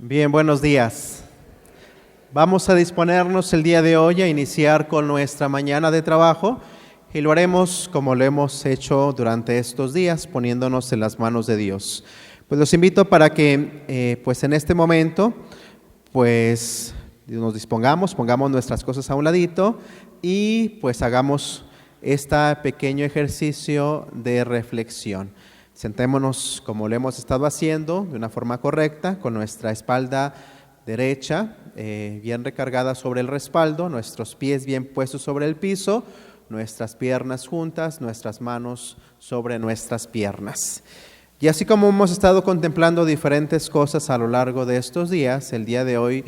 Bien, buenos días. Vamos a disponernos el día de hoy a iniciar con nuestra mañana de trabajo y lo haremos como lo hemos hecho durante estos días, poniéndonos en las manos de Dios. Pues los invito para que pues en este momento pues nos dispongamos, pongamos nuestras cosas a un ladito y pues hagamos este pequeño ejercicio de reflexión. Sentémonos como lo hemos estado haciendo, de una forma correcta, con nuestra espalda derecha bien recargada sobre el respaldo, nuestros pies bien puestos sobre el piso, nuestras piernas juntas, nuestras manos sobre nuestras piernas. Y así como hemos estado contemplando diferentes cosas a lo largo de estos días, el día de hoy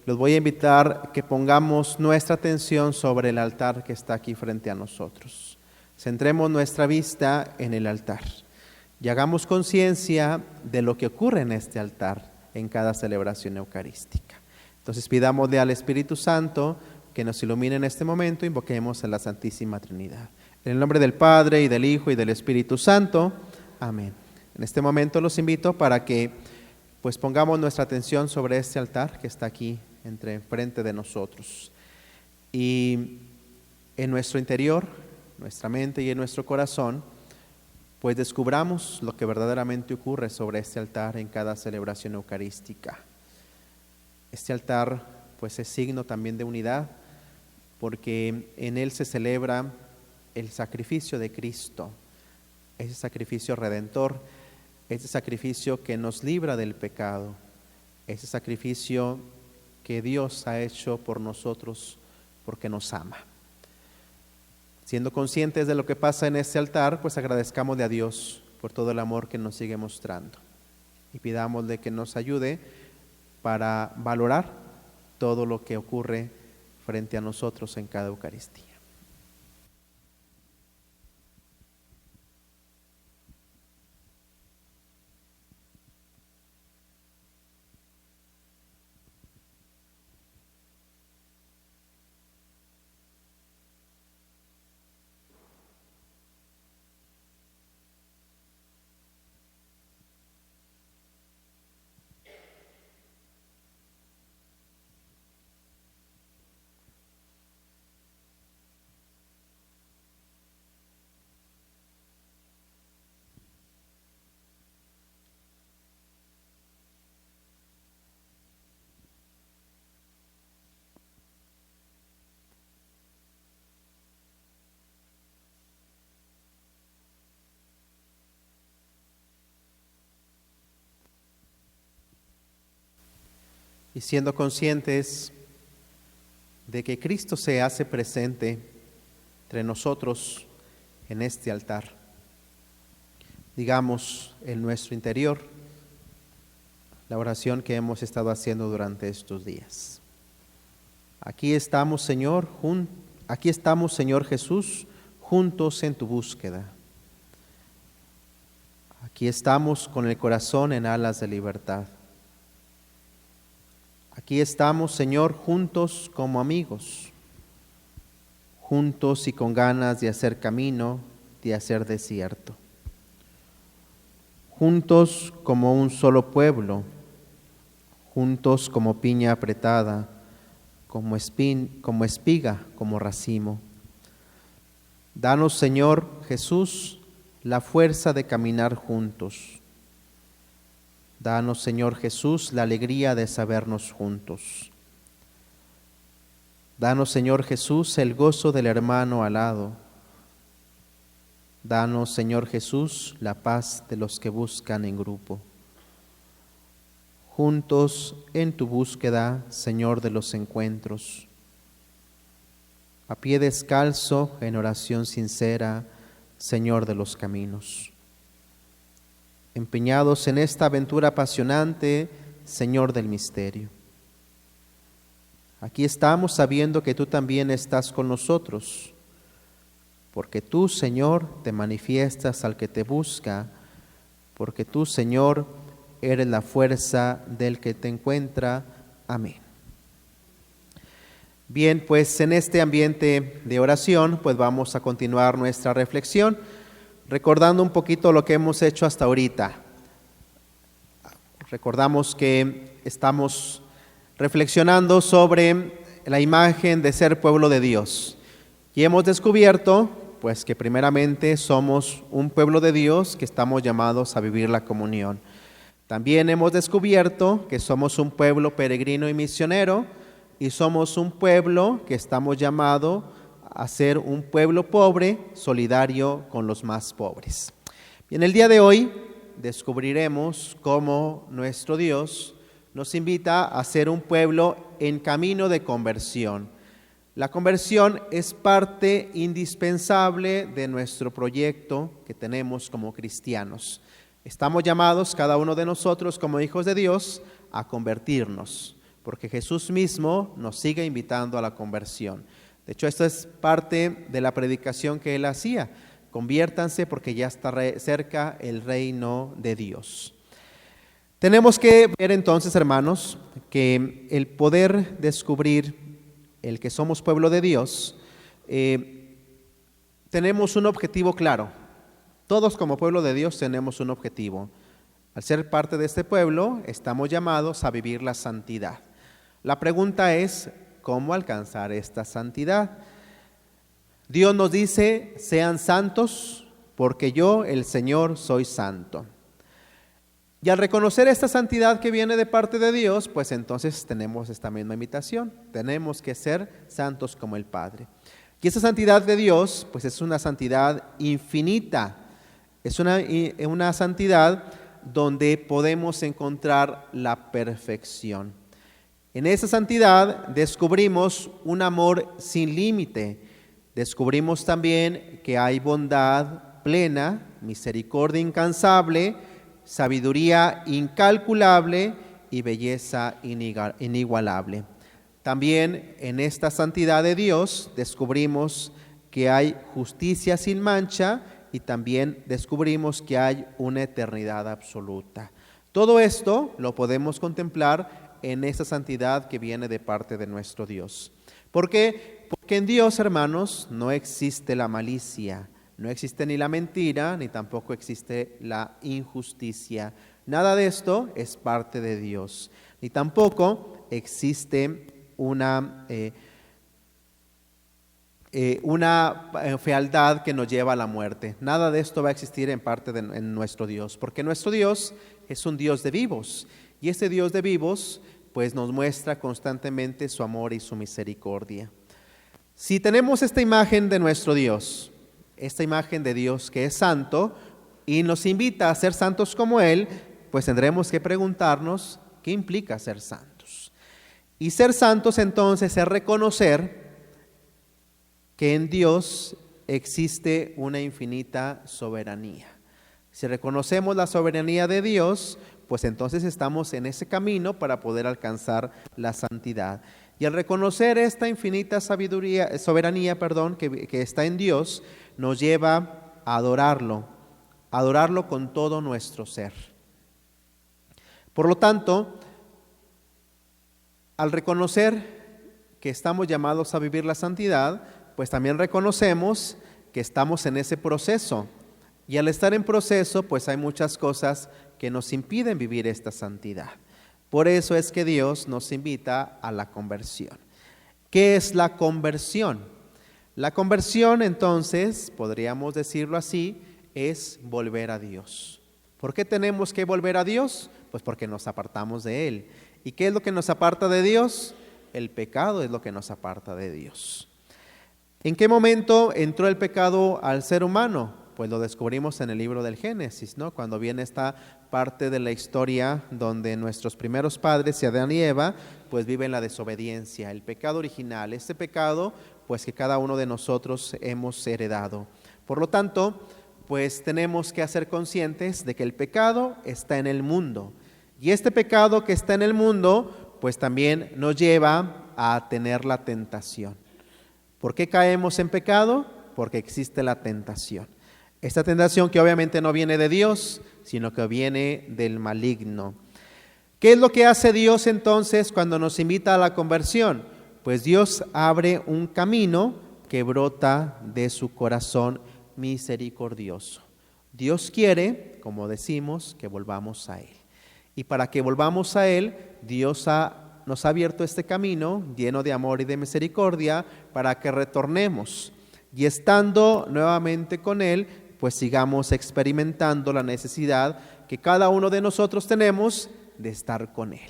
los voy a invitar que pongamos nuestra atención sobre el altar que está aquí frente a nosotros. Centremos nuestra vista en el altar y hagamos conciencia de lo que ocurre en este altar en cada celebración eucarística. Entonces pidámosle al Espíritu Santo que nos ilumine en este momento, invoquemos a la Santísima Trinidad. En el nombre del Padre, y del Hijo, y del Espíritu Santo. Amén. En este momento los invito para que pues pongamos nuestra atención sobre este altar que está aquí enfrente de nosotros. Y en nuestro interior, nuestra mente y en nuestro corazón, pues descubramos lo que verdaderamente ocurre sobre este altar en cada celebración eucarística. Este altar pues es signo también de unidad, porque en él se celebra el sacrificio de Cristo, ese sacrificio redentor, ese sacrificio que nos libra del pecado, ese sacrificio que Dios ha hecho por nosotros porque nos ama. Siendo conscientes de lo que pasa en este altar, pues agradezcámosle a Dios por todo el amor que nos sigue mostrando y pidámosle que nos ayude para valorar todo lo que ocurre frente a nosotros en cada Eucaristía. Y siendo conscientes de que Cristo se hace presente entre nosotros en este altar, digamos en nuestro interior la oración que hemos estado haciendo durante estos días. Aquí estamos, Señor Jesús, juntos en tu búsqueda. Aquí estamos con el corazón en alas de libertad. Aquí estamos, Señor, juntos como amigos, juntos y con ganas de hacer camino, de hacer desierto. Juntos como un solo pueblo, juntos como piña apretada, como espiga, como racimo. Danos, Señor Jesús, la fuerza de caminar juntos. Danos, Señor Jesús, la alegría de sabernos juntos. Danos, Señor Jesús, el gozo del hermano al lado. Danos, Señor Jesús, la paz de los que buscan en grupo. Juntos en tu búsqueda, Señor de los encuentros. A pie descalzo, en oración sincera, Señor de los caminos. Empeñados en esta aventura apasionante, Señor del misterio. Aquí estamos sabiendo que tú también estás con nosotros, porque tú, Señor, te manifiestas al que te busca, porque tú, Señor, eres la fuerza del que te encuentra. Amén. Bien, pues en este ambiente de oración, pues vamos a continuar nuestra reflexión, recordando un poquito lo que hemos hecho hasta ahorita. Recordamos que estamos reflexionando sobre la imagen de ser pueblo de Dios. Y hemos descubierto, pues, que primeramente somos un pueblo de Dios que estamos llamados a vivir la comunión. También hemos descubierto que somos un pueblo peregrino y misionero, y somos un pueblo que estamos llamados a ser un pueblo pobre, solidario con los más pobres. Y en el día de hoy descubriremos cómo nuestro Dios nos invita a ser un pueblo en camino de conversión. La conversión es parte indispensable de nuestro proyecto que tenemos como cristianos. Estamos llamados, cada uno de nosotros, como hijos de Dios, a convertirnos, porque Jesús mismo nos sigue invitando a la conversión. De hecho, esto es parte de la predicación que Él hacía. Conviértanse porque ya está cerca el reino de Dios. Tenemos que ver entonces, hermanos, que el poder descubrir el que somos pueblo de Dios, tenemos un objetivo claro. Todos como pueblo de Dios tenemos un objetivo. Al ser parte de este pueblo, estamos llamados a vivir la santidad. La pregunta es, ¿cómo alcanzar esta santidad? Dios nos dice, sean santos, porque yo, el Señor, soy santo. Y al reconocer esta santidad que viene de parte de Dios, pues entonces tenemos esta misma invitación. Tenemos que ser santos como el Padre. Y esa santidad de Dios, pues es una santidad infinita. Es una santidad donde podemos encontrar la perfección. En esa santidad descubrimos un amor sin límite. Descubrimos también que hay bondad plena, misericordia incansable, sabiduría incalculable y belleza inigualable. También en esta santidad de Dios descubrimos que hay justicia sin mancha y también descubrimos que hay una eternidad absoluta. Todo esto lo podemos contemplar en esa santidad que viene de parte de nuestro Dios. ¿Por qué? Porque en Dios, hermanos, no existe la malicia. No existe ni la mentira, ni tampoco existe la injusticia. Nada de esto es parte de Dios. Ni tampoco existe una fealdad que nos lleva a la muerte. Nada de esto va a existir en nuestro Dios, porque nuestro Dios es un Dios de vivos. Y este Dios de vivos, pues nos muestra constantemente su amor y su misericordia. Si tenemos esta imagen de nuestro Dios, esta imagen de Dios que es santo y nos invita a ser santos como Él, pues tendremos que preguntarnos qué implica ser santos. Y ser santos entonces es reconocer que en Dios existe una infinita soberanía. Si reconocemos la soberanía de Dios, pues entonces estamos en ese camino para poder alcanzar la santidad. Y al reconocer esta infinita soberanía que está en Dios, nos lleva a adorarlo con todo nuestro ser. Por lo tanto, al reconocer que estamos llamados a vivir la santidad, pues también reconocemos que estamos en ese proceso. Y al estar en proceso, pues hay muchas cosas que nos impiden vivir esta santidad. Por eso es que Dios nos invita a la conversión. ¿Qué es la conversión? La conversión, entonces, podríamos decirlo así, es volver a Dios. ¿Por qué tenemos que volver a Dios? Pues porque nos apartamos de Él. ¿Y qué es lo que nos aparta de Dios? El pecado es lo que nos aparta de Dios. ¿En qué momento entró el pecado al ser humano? Pues lo descubrimos en el libro del Génesis, ¿no? Cuando viene esta parte de la historia donde nuestros primeros padres, Adán y Eva, pues viven la desobediencia, el pecado original, este pecado pues que cada uno de nosotros hemos heredado. Por lo tanto, pues tenemos que ser conscientes de que el pecado está en el mundo. Y este pecado que está en el mundo, pues también nos lleva a tener la tentación. ¿Por qué caemos en pecado? Porque existe la tentación. Esta tentación que obviamente no viene de Dios, sino que viene del maligno. ¿Qué es lo que hace Dios entonces cuando nos invita a la conversión? Pues Dios abre un camino que brota de su corazón misericordioso. Dios quiere, como decimos, que volvamos a Él. Y para que volvamos a Él, nos ha abierto este camino lleno de amor y de misericordia para que retornemos. Y estando nuevamente con Él, pues sigamos experimentando la necesidad que cada uno de nosotros tenemos de estar con Él.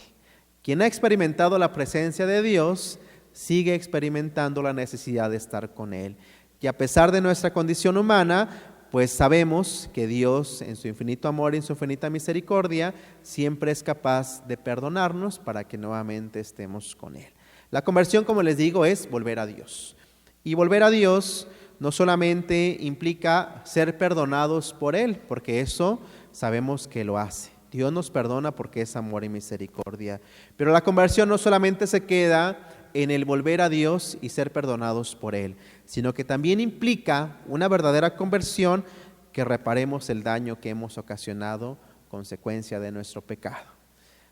Quien ha experimentado la presencia de Dios, sigue experimentando la necesidad de estar con Él. Y a pesar de nuestra condición humana, pues sabemos que Dios, en su infinito amor y en su infinita misericordia, siempre es capaz de perdonarnos para que nuevamente estemos con Él. La conversión, como les digo, es volver a Dios. Y volver a Dios no solamente implica ser perdonados por Él, porque eso sabemos que lo hace. Dios nos perdona porque es amor y misericordia. Pero la conversión no solamente se queda en el volver a Dios y ser perdonados por Él, sino que también implica una verdadera conversión, que reparemos el daño que hemos ocasionado consecuencia de nuestro pecado.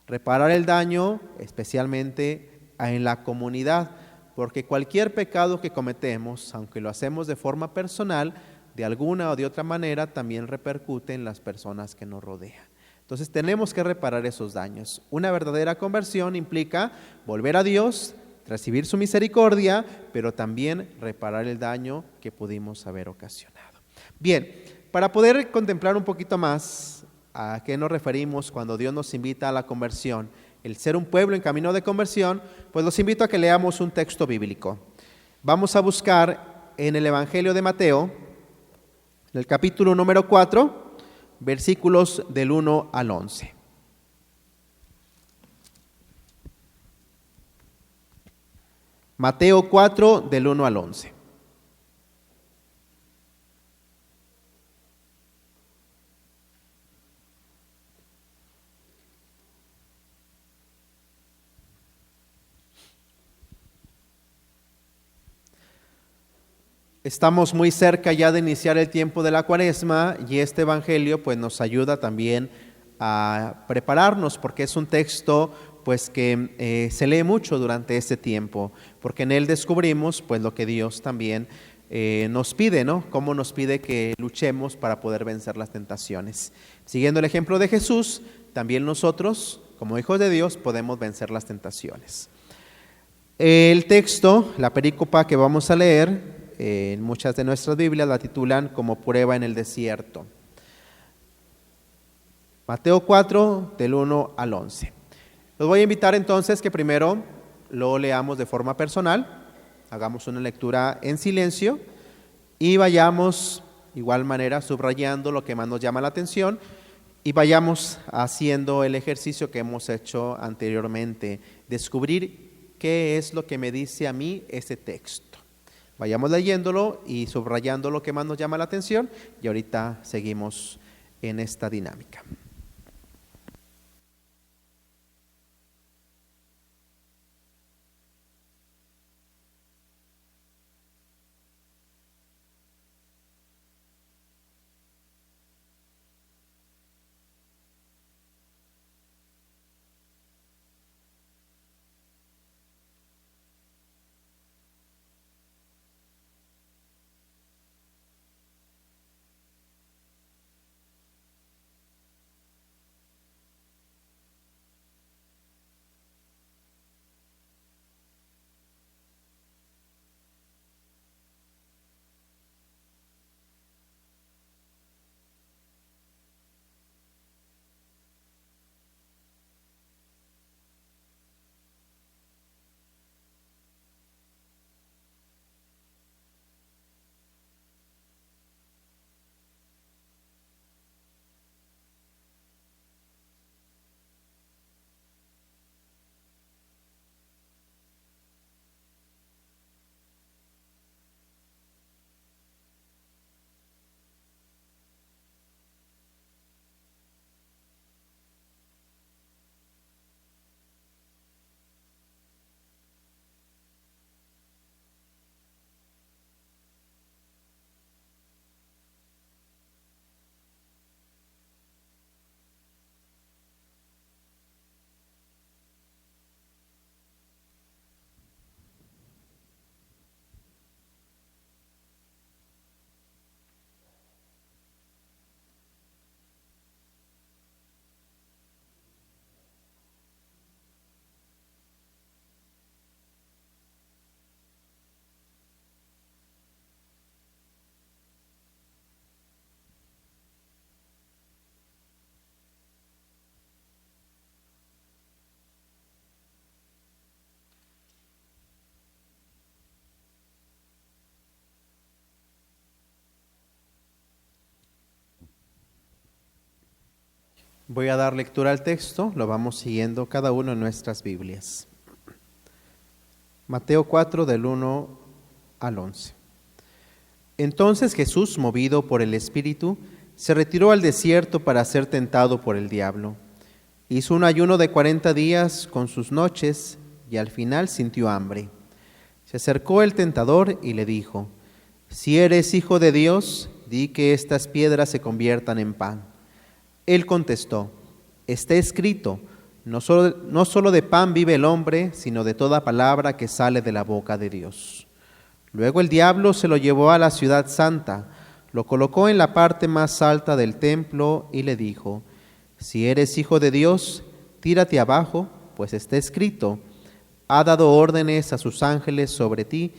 Reparar el daño especialmente en la comunidad, porque cualquier pecado que cometemos, aunque lo hacemos de forma personal, de alguna o de otra manera también repercute en las personas que nos rodean. Entonces tenemos que reparar esos daños. Una verdadera conversión implica volver a Dios, recibir su misericordia, pero también reparar el daño que pudimos haber ocasionado. Bien, para poder contemplar un poquito más a qué nos referimos cuando Dios nos invita a la conversión, el ser un pueblo en camino de conversión, pues los invito a que leamos un texto bíblico. Vamos a buscar en el Evangelio de Mateo, en el capítulo número 4, versículos del 1 al 11. Mateo 4, del 1 al 11. Estamos muy cerca ya de iniciar el tiempo de la Cuaresma y este evangelio pues nos ayuda también a prepararnos, porque es un texto pues que se lee mucho durante este tiempo, porque en él descubrimos pues lo que Dios también nos pide, ¿no? Cómo nos pide que luchemos para poder vencer las tentaciones. Siguiendo el ejemplo de Jesús, también nosotros, como hijos de Dios, podemos vencer las tentaciones. El texto, la perícopa que vamos a leer, en muchas de nuestras Biblias la titulan como prueba en el desierto. Mateo 4, del 1 al 11. Los voy a invitar entonces que primero lo leamos de forma personal, hagamos una lectura en silencio y vayamos igual manera subrayando lo que más nos llama la atención y vayamos haciendo el ejercicio que hemos hecho anteriormente, descubrir qué es lo que me dice a mí ese texto. Vayamos leyéndolo y subrayando lo que más nos llama la atención y ahorita seguimos en esta dinámica. Voy a dar lectura al texto, lo vamos siguiendo cada uno en nuestras Biblias. Mateo 4 del 1 al 11. Entonces Jesús, movido por el Espíritu, se retiró al desierto para ser tentado por el diablo. Hizo un ayuno de 40 días con sus noches y al final sintió hambre. Se acercó el tentador y le dijo: si eres hijo de Dios, di que estas piedras se conviertan en pan. Él contestó: está escrito, no solo de pan vive el hombre, sino de toda palabra que sale de la boca de Dios. Luego el diablo se lo llevó a la ciudad santa, lo colocó en la parte más alta del templo y le dijo: si eres hijo de Dios, tírate abajo, pues está escrito, ha dado órdenes a sus ángeles sobre ti,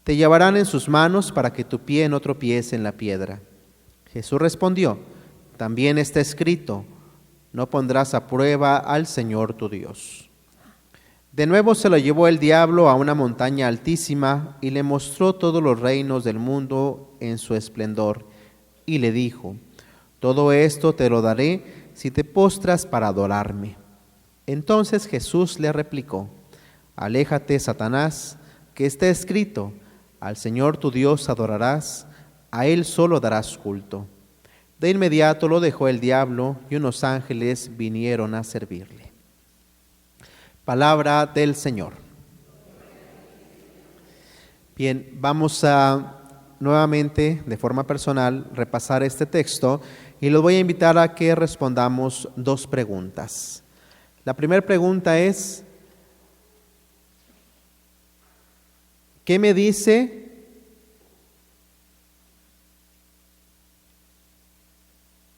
te llevarán en sus manos para que tu pie no tropiece en la piedra. Jesús respondió: también está escrito, no pondrás a prueba al Señor tu Dios. De nuevo se lo llevó el diablo a una montaña altísima y le mostró todos los reinos del mundo en su esplendor, y le dijo: todo esto te lo daré si te postras para adorarme. Entonces Jesús le replicó: aléjate, Satanás, que está escrito, al Señor tu Dios adorarás, a Él solo darás culto. De inmediato lo dejó el diablo y unos ángeles vinieron a servirle. Palabra del Señor. Bien, vamos a nuevamente, de forma personal, repasar este texto y los voy a invitar a que respondamos dos preguntas. La primera pregunta es: ¿qué me dice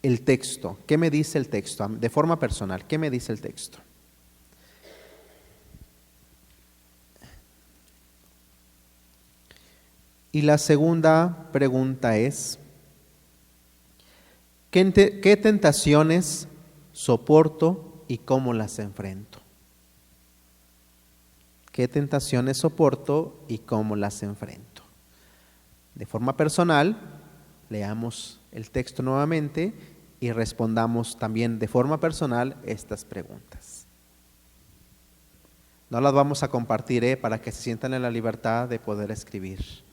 el texto? ¿Qué me dice el texto? De forma personal, ¿qué me dice el texto? Y la segunda pregunta es: ¿qué tentaciones soporto y cómo las enfrento? ¿Qué tentaciones soporto y cómo las enfrento? De forma personal, leamos el texto nuevamente y respondamos también de forma personal estas preguntas. No las vamos a compartir para que se sientan en la libertad de poder escribir.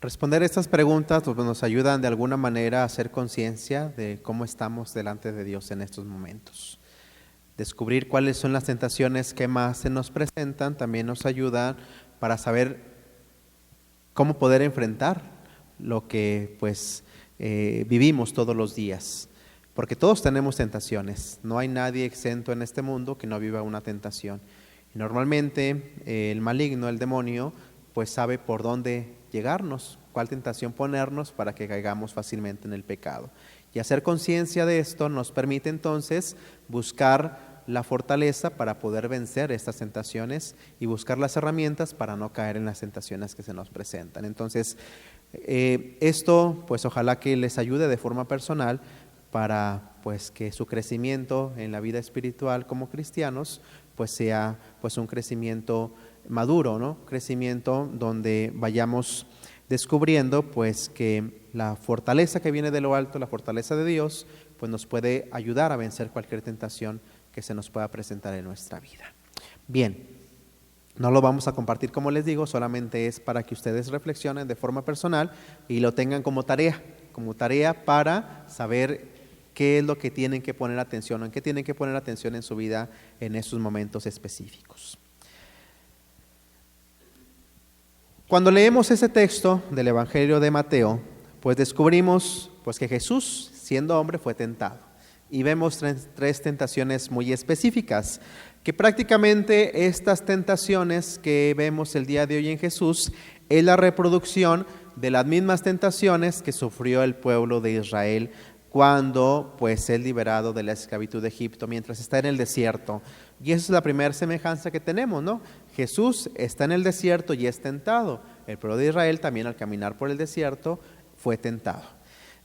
Responder estas preguntas pues, nos ayudan de alguna manera a hacer conciencia de cómo estamos delante de Dios en estos momentos. Descubrir cuáles son las tentaciones que más se nos presentan también nos ayuda para saber cómo poder enfrentar lo que pues vivimos todos los días. Porque todos tenemos tentaciones, no hay nadie exento en este mundo que no viva una tentación. Y normalmente el maligno, el demonio, pues sabe por dónde llegarnos, cuál tentación ponernos para que caigamos fácilmente en el pecado. Y hacer conciencia de esto nos permite entonces buscar la fortaleza para poder vencer estas tentaciones y buscar las herramientas para no caer en las tentaciones que se nos presentan. Entonces, esto pues ojalá que les ayude de forma personal para pues que su crecimiento en la vida espiritual como cristianos pues sea pues un crecimiento maduro, ¿no? Crecimiento donde vayamos descubriendo pues que la fortaleza que viene de lo alto, la fortaleza de Dios, pues nos puede ayudar a vencer cualquier tentación que se nos pueda presentar en nuestra vida. Bien, no lo vamos a compartir como les digo, solamente es para que ustedes reflexionen de forma personal y lo tengan como tarea para saber qué es lo que tienen que poner atención o en qué tienen que poner atención en su vida en esos momentos específicos. Cuando leemos ese texto del Evangelio de Mateo, pues descubrimos pues que Jesús, siendo hombre, fue tentado. Y vemos tres tentaciones muy específicas, que prácticamente estas tentaciones que vemos el día de hoy en Jesús es la reproducción de las mismas tentaciones que sufrió el pueblo de Israel cuando pues es liberado de la esclavitud de Egipto mientras está en el desierto. Y esa es la primera semejanza que tenemos, ¿no? Jesús está en el desierto y es tentado. El pueblo de Israel también al caminar por el desierto fue tentado.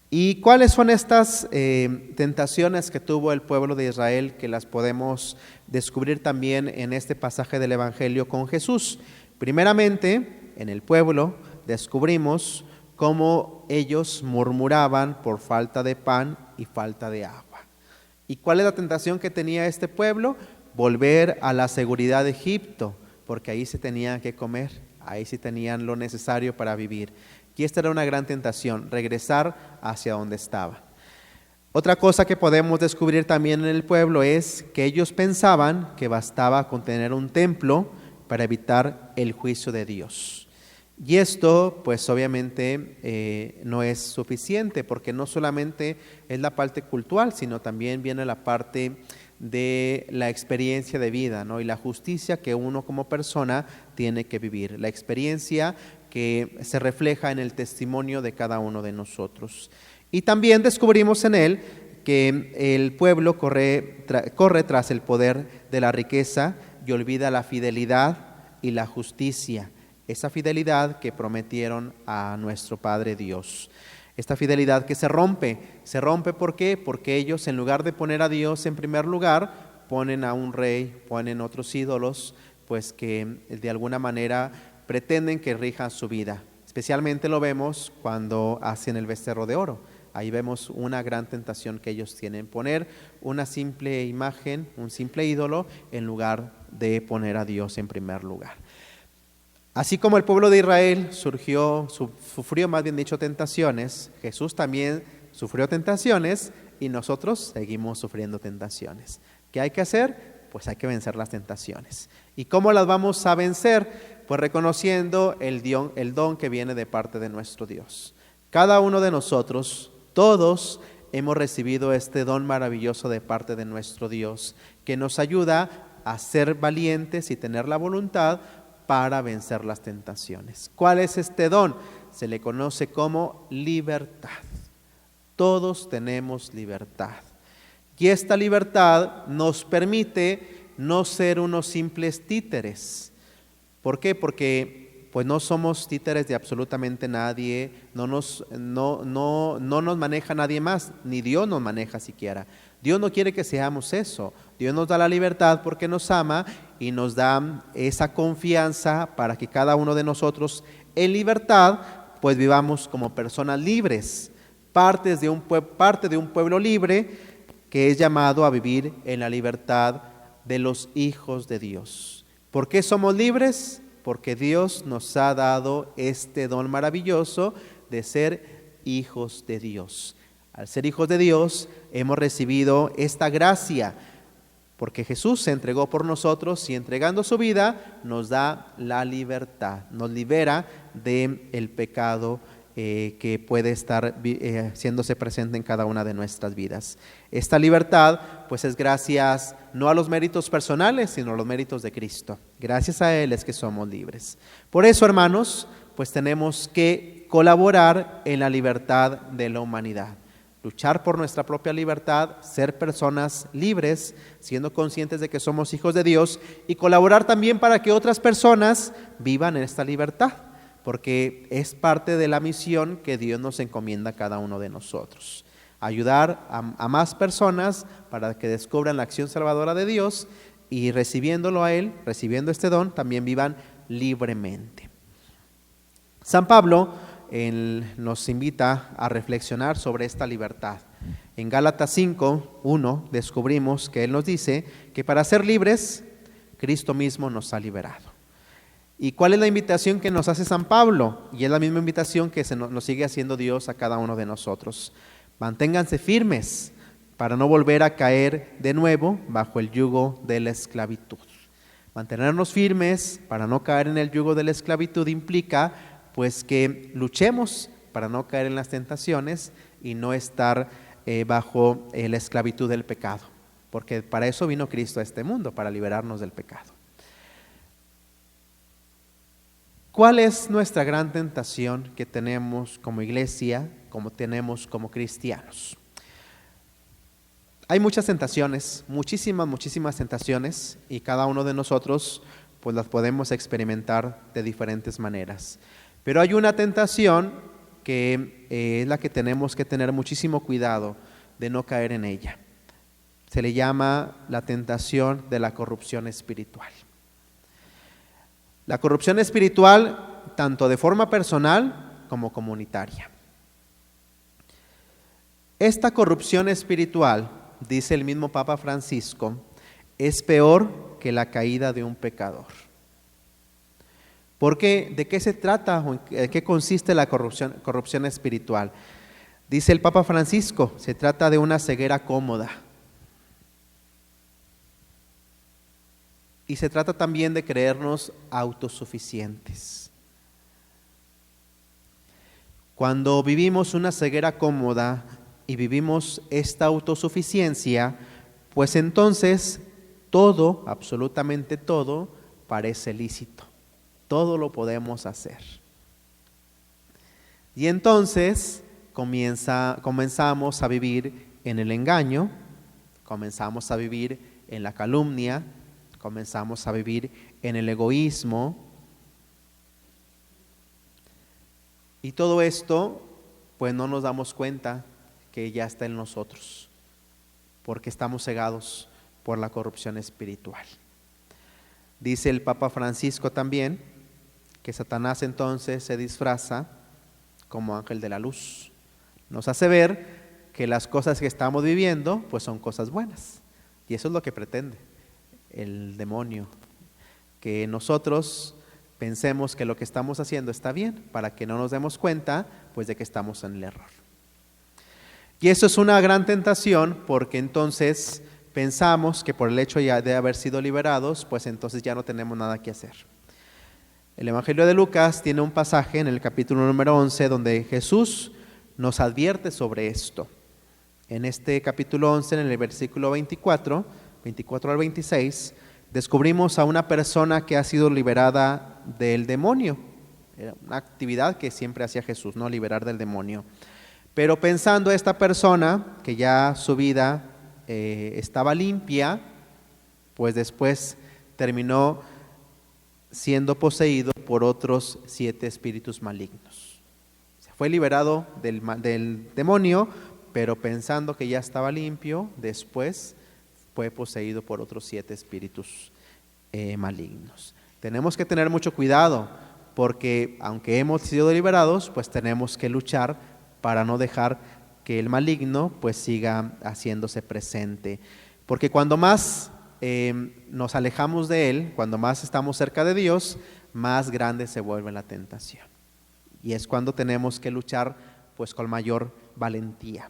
¿Y cuáles son estas tentaciones que tuvo el pueblo de Israel que las podemos descubrir también en este pasaje del Evangelio con Jesús? Primeramente, en el pueblo descubrimos cómo ellos murmuraban por falta de pan y falta de agua. ¿Y cuál es la tentación que tenía este pueblo? Volver a la seguridad de Egipto, porque ahí se tenían que comer, ahí sí tenían lo necesario para vivir. Y esta era una gran tentación, regresar hacia donde estaban. Otra cosa que podemos descubrir también en el pueblo es que ellos pensaban que bastaba con tener un templo para evitar el juicio de Dios. Y esto, pues obviamente no es suficiente, porque no solamente es la parte cultural, sino también viene la parte de la experiencia de vida, ¿no? Y la justicia que uno como persona tiene que vivir, la experiencia que se refleja en el testimonio de cada uno de nosotros. Y también descubrimos en él que el pueblo corre tras el poder de la riqueza y olvida la fidelidad y la justicia, esa fidelidad que prometieron a nuestro Padre Dios. Esta fidelidad que se rompe ¿por qué? Porque ellos en lugar de poner a Dios en primer lugar, ponen a un rey, ponen otros ídolos, pues que de alguna manera pretenden que rijan su vida. Especialmente lo vemos cuando hacen el becerro de oro. Ahí vemos una gran tentación que ellos tienen, poner una simple imagen, un simple ídolo, en lugar de poner a Dios en primer lugar. Así como el pueblo de Israel sufrió más bien dicho tentaciones, Jesús también sufrió tentaciones y nosotros seguimos sufriendo tentaciones. ¿Qué hay que hacer? Pues hay que vencer las tentaciones. ¿Y cómo las vamos a vencer? Pues reconociendo el don que viene de parte de nuestro Dios. Cada uno de nosotros, todos hemos recibido este don maravilloso de parte de nuestro Dios, que nos ayuda a ser valientes y tener la voluntad para vencer las tentaciones. ¿Cuál es este don? Se le conoce como libertad. Todos tenemos libertad. Y esta libertad nos permite no ser unos simples títeres. ¿Por qué? Porque pues no somos títeres de absolutamente nadie, no nos maneja nadie más, ni Dios nos maneja siquiera. Dios no quiere que seamos eso. Dios nos da la libertad porque nos ama y nos da esa confianza para que cada uno de nosotros en libertad pues vivamos como personas libres, parte de un pueblo libre que es llamado a vivir en la libertad de los hijos de Dios. ¿Por qué somos libres? porque Dios nos ha dado este don maravilloso de ser hijos de Dios. Al ser hijos de Dios hemos recibido esta gracia, porque Jesús se entregó por nosotros y entregando su vida nos da la libertad, nos libera del pecado que puede estar haciéndose presente en cada una de nuestras vidas. Esta libertad pues es gracias no a los méritos personales, sino a los méritos de Cristo. Gracias a Él es que somos libres. Por eso, hermanos, pues tenemos que colaborar en la libertad de la humanidad. Luchar por nuestra propia libertad, ser personas libres, siendo conscientes de que somos hijos de Dios, y colaborar también para que otras personas vivan en esta libertad, porque es parte de la misión que Dios nos encomienda a cada uno de nosotros. Ayudar a más personas para que descubran la acción salvadora de Dios y recibiéndolo a Él, recibiendo este don, también vivan libremente. San Pablo nos invita a reflexionar sobre esta libertad. En Gálatas 5:1 descubrimos que Él nos dice que para ser libres, Cristo mismo nos ha liberado. ¿Y cuál es la invitación que nos hace San Pablo? Y es la misma invitación que nos sigue haciendo Dios a cada uno de nosotros. Manténganse firmes para no volver a caer de nuevo bajo el yugo de la esclavitud. Mantenernos firmes para no caer en el yugo de la esclavitud implica pues que luchemos para no caer en las tentaciones y no estar bajo la esclavitud del pecado, porque para eso vino Cristo a este mundo, para liberarnos del pecado. ¿Cuál es nuestra gran tentación que tenemos como iglesia, como tenemos como cristianos? Hay muchas tentaciones, muchísimas tentaciones, y cada uno de nosotros pues las podemos experimentar de diferentes maneras. Pero hay una tentación que es la que tenemos que tener muchísimo cuidado de no caer en ella. Se le llama la tentación de la corrupción espiritual. La corrupción espiritual, tanto de forma personal como comunitaria. Esta corrupción espiritual, dice el mismo Papa Francisco, es peor que la caída de un pecador. ¿Por qué? ¿De qué se trata o en qué consiste la corrupción espiritual? Dice el Papa Francisco, se trata de una ceguera cómoda. Y se trata también de creernos autosuficientes. Cuando vivimos una ceguera cómoda y vivimos esta autosuficiencia, pues entonces todo, absolutamente todo, parece lícito. Todo lo podemos hacer. Y entonces comenzamos a vivir en el engaño, comenzamos a vivir en la calumnia, comenzamos a vivir en el egoísmo. Y todo esto, pues no nos damos cuenta que ya está en nosotros, porque estamos cegados por la corrupción espiritual. Dice el Papa Francisco también que Satanás entonces se disfraza como ángel de la luz. Nos hace ver que las cosas que estamos viviendo pues son cosas buenas. Y eso es lo que pretende el demonio, que nosotros pensemos que lo que estamos haciendo está bien, para que no nos demos cuenta pues de que estamos en el error. Y eso es una gran tentación, porque entonces pensamos que por el hecho ya de haber sido liberados, pues entonces ya no tenemos nada que hacer. El Evangelio de Lucas tiene un pasaje en el capítulo número 11 donde Jesús nos advierte sobre esto. En este capítulo 11, en el versículo 24 al 26, descubrimos a una persona que ha sido liberada del demonio. Era una actividad que siempre hacía Jesús, ¿no? Liberar del demonio. Pero pensando esta persona que ya su vida estaba limpia, pues después terminó siendo poseído por otros 7 espíritus malignos. Se fue liberado del demonio, pero pensando que ya estaba limpio, después fue poseído por otros 7 espíritus malignos. Tenemos que tener mucho cuidado, porque aunque hemos sido liberados, pues tenemos que luchar para no dejar que el maligno pues siga haciéndose presente. Porque cuando más nos alejamos de él, cuando más estamos cerca de Dios, más grande se vuelve la tentación. Y es cuando tenemos que luchar pues con mayor valentía.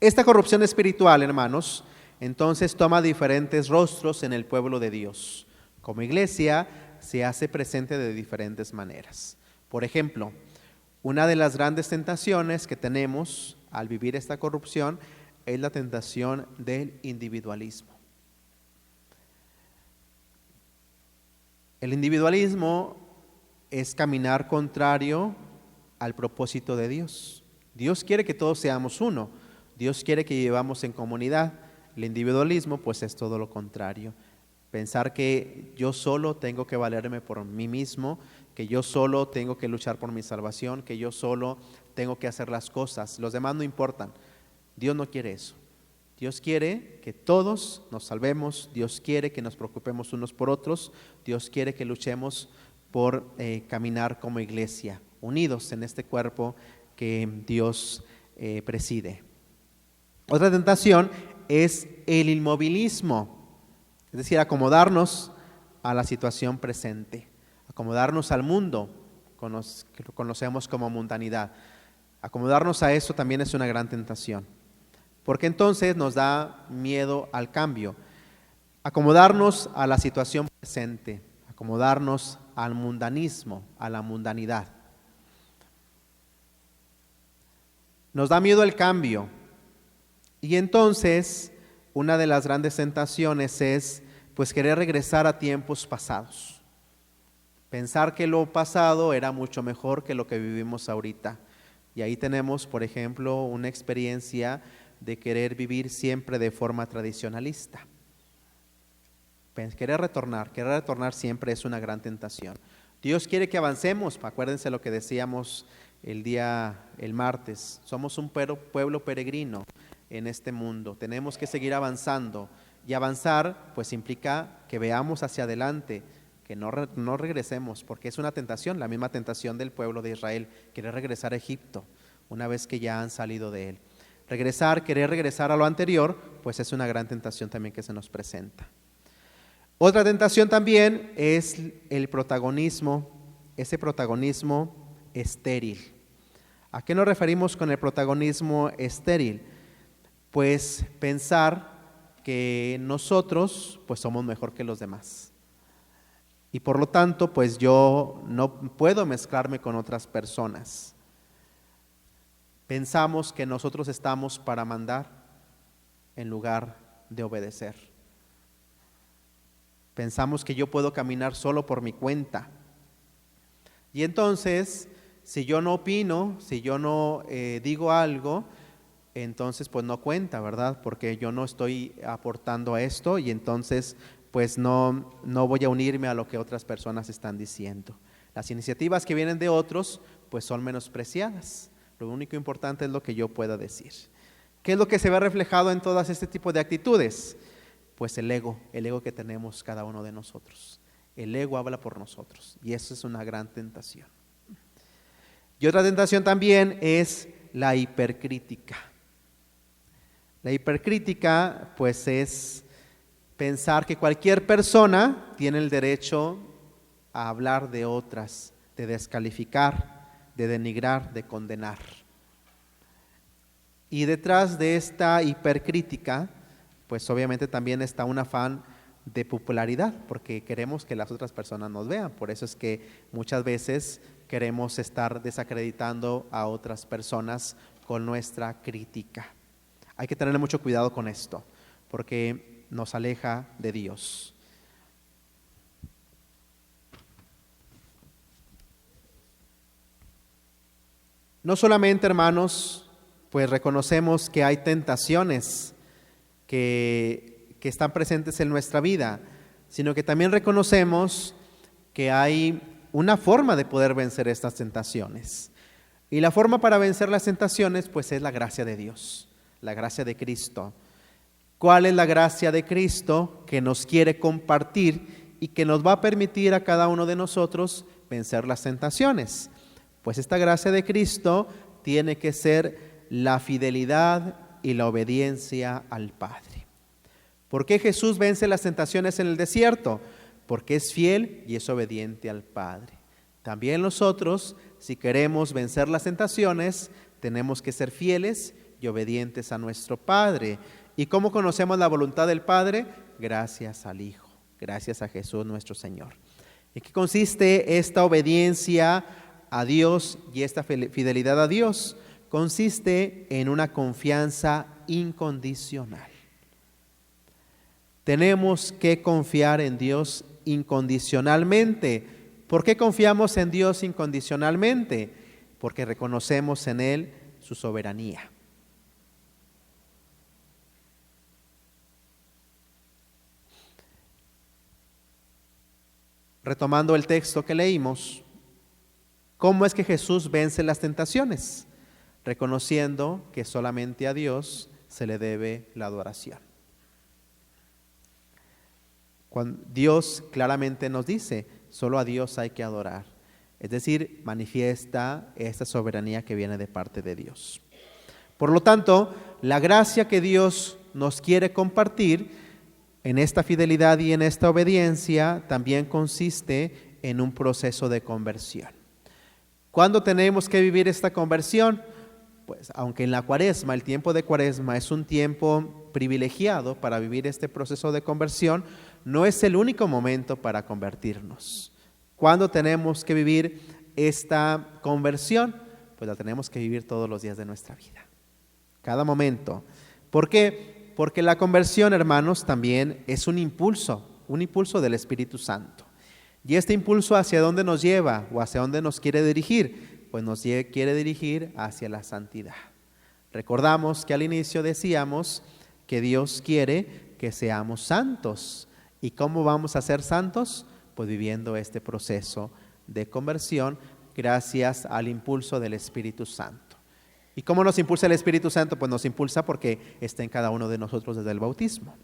Esta corrupción espiritual, hermanos, entonces toma diferentes rostros en el pueblo de Dios. Como iglesia se hace presente de diferentes maneras. Por ejemplo, una de las grandes tentaciones que tenemos al vivir esta corrupción es la tentación del individualismo. El individualismo es caminar contrario al propósito de Dios. Dios quiere que todos seamos uno. Dios quiere que vivamos en comunidad. El individualismo pues es todo lo contrario. Pensar que yo solo tengo que valerme por mí mismo, que yo solo tengo que luchar por mi salvación, que yo solo tengo que hacer las cosas. Los demás no importan. Dios no quiere eso. Dios quiere que todos nos salvemos. Dios quiere que nos preocupemos unos por otros. Dios quiere que luchemos por caminar como iglesia, unidos en este cuerpo que Dios preside. Otra tentación es el inmovilismo, es decir, acomodarnos a la situación presente, acomodarnos al mundo, que lo conocemos como mundanidad. Acomodarnos a eso también es una gran tentación, porque entonces nos da miedo al cambio. Acomodarnos a la situación presente, acomodarnos al mundanismo, a la mundanidad. Nos da miedo el cambio. Y entonces, una de las grandes tentaciones es pues querer regresar a tiempos pasados. Pensar que lo pasado era mucho mejor que lo que vivimos ahorita. Y ahí tenemos, por ejemplo, una experiencia de querer vivir siempre de forma tradicionalista. Querer retornar siempre es una gran tentación. Dios quiere que avancemos. Acuérdense lo que decíamos el martes. Somos un pueblo peregrino en este mundo. Tenemos que seguir avanzando. Y avanzar pues implica que veamos hacia adelante, que no regresemos, porque es una tentación, la misma tentación del pueblo de Israel, querer regresar a Egipto una vez que ya han salido de él. Querer regresar a lo anterior, pues es una gran tentación también que se nos presenta. Otra tentación también es el protagonismo, ese protagonismo estéril. ¿A qué nos referimos con el protagonismo estéril? Pues pensar que nosotros pues somos mejor que los demás. Y por lo tanto, pues yo no puedo mezclarme con otras personas. Pensamos que nosotros estamos para mandar en lugar de obedecer. Pensamos que yo puedo caminar solo por mi cuenta. Y entonces, si yo no opino, si yo no digo algo, entonces pues no cuenta, ¿verdad? Porque yo no estoy aportando a esto y entonces pues no voy a unirme a lo que otras personas están diciendo. Las iniciativas que vienen de otros pues son menospreciadas. Lo único importante es lo que yo pueda decir. ¿Qué es lo que se ve reflejado en todas este tipo de actitudes? Pues el ego que tenemos cada uno de nosotros. El ego habla por nosotros y eso es una gran tentación. Y otra tentación también es la hipercrítica. La hipercrítica pues es pensar que cualquier persona tiene el derecho a hablar de otras, de descalificar, de denigrar, de condenar. Y detrás de esta hipercrítica pues obviamente también está un afán de popularidad, porque queremos que las otras personas nos vean. Por eso es que muchas veces queremos estar desacreditando a otras personas con nuestra crítica. Hay que tener mucho cuidado con esto, porque nos aleja de Dios. No solamente, hermanos, pues reconocemos que hay tentaciones que están presentes en nuestra vida, sino que también reconocemos que hay una forma de poder vencer estas tentaciones. Y la forma para vencer las tentaciones, pues es la gracia de Dios, la gracia de Cristo. ¿Cuál es la gracia de Cristo que nos quiere compartir y que nos va a permitir a cada uno de nosotros vencer las tentaciones? Pues esta gracia de Cristo tiene que ser la fidelidad y la obediencia al Padre. ¿Por qué Jesús vence las tentaciones en el desierto? porque es fiel y es obediente al Padre. También nosotros, si queremos vencer las tentaciones, tenemos que ser fieles y obedientes a nuestro Padre. ¿Y cómo conocemos la voluntad del Padre? Gracias al Hijo, gracias a Jesús nuestro Señor. ¿En qué consiste esta obediencia a Dios y esta fidelidad a Dios? Consiste en una confianza incondicional. Tenemos que confiar en Dios incondicionalmente. ¿Por qué confiamos en Dios incondicionalmente? Porque reconocemos en Él su soberanía. Retomando el texto que leímos, ¿cómo es que Jesús vence las tentaciones? Reconociendo que solamente a Dios se le debe la adoración. Cuando Dios claramente nos dice, solo a Dios hay que adorar. Es decir, manifiesta esta soberanía que viene de parte de Dios. Por lo tanto, la gracia que Dios nos quiere compartir en esta fidelidad y en esta obediencia también consiste en un proceso de conversión. ¿Cuándo tenemos que vivir esta conversión? Pues aunque en la Cuaresma, el tiempo de Cuaresma es un tiempo privilegiado para vivir este proceso de conversión, no es el único momento para convertirnos. ¿Cuándo tenemos que vivir esta conversión? Pues la tenemos que vivir todos los días de nuestra vida, cada momento. ¿Por qué? Porque la conversión, hermanos, también es un impulso del Espíritu Santo. ¿Y este impulso hacia dónde nos lleva o hacia dónde nos quiere dirigir? Pues nos quiere dirigir hacia la santidad. Recordamos que al inicio decíamos que Dios quiere que seamos santos. ¿Y cómo vamos a ser santos? Pues viviendo este proceso de conversión gracias al impulso del Espíritu Santo. ¿Y cómo nos impulsa el Espíritu Santo? Pues nos impulsa porque está en cada uno de nosotros desde el bautismo.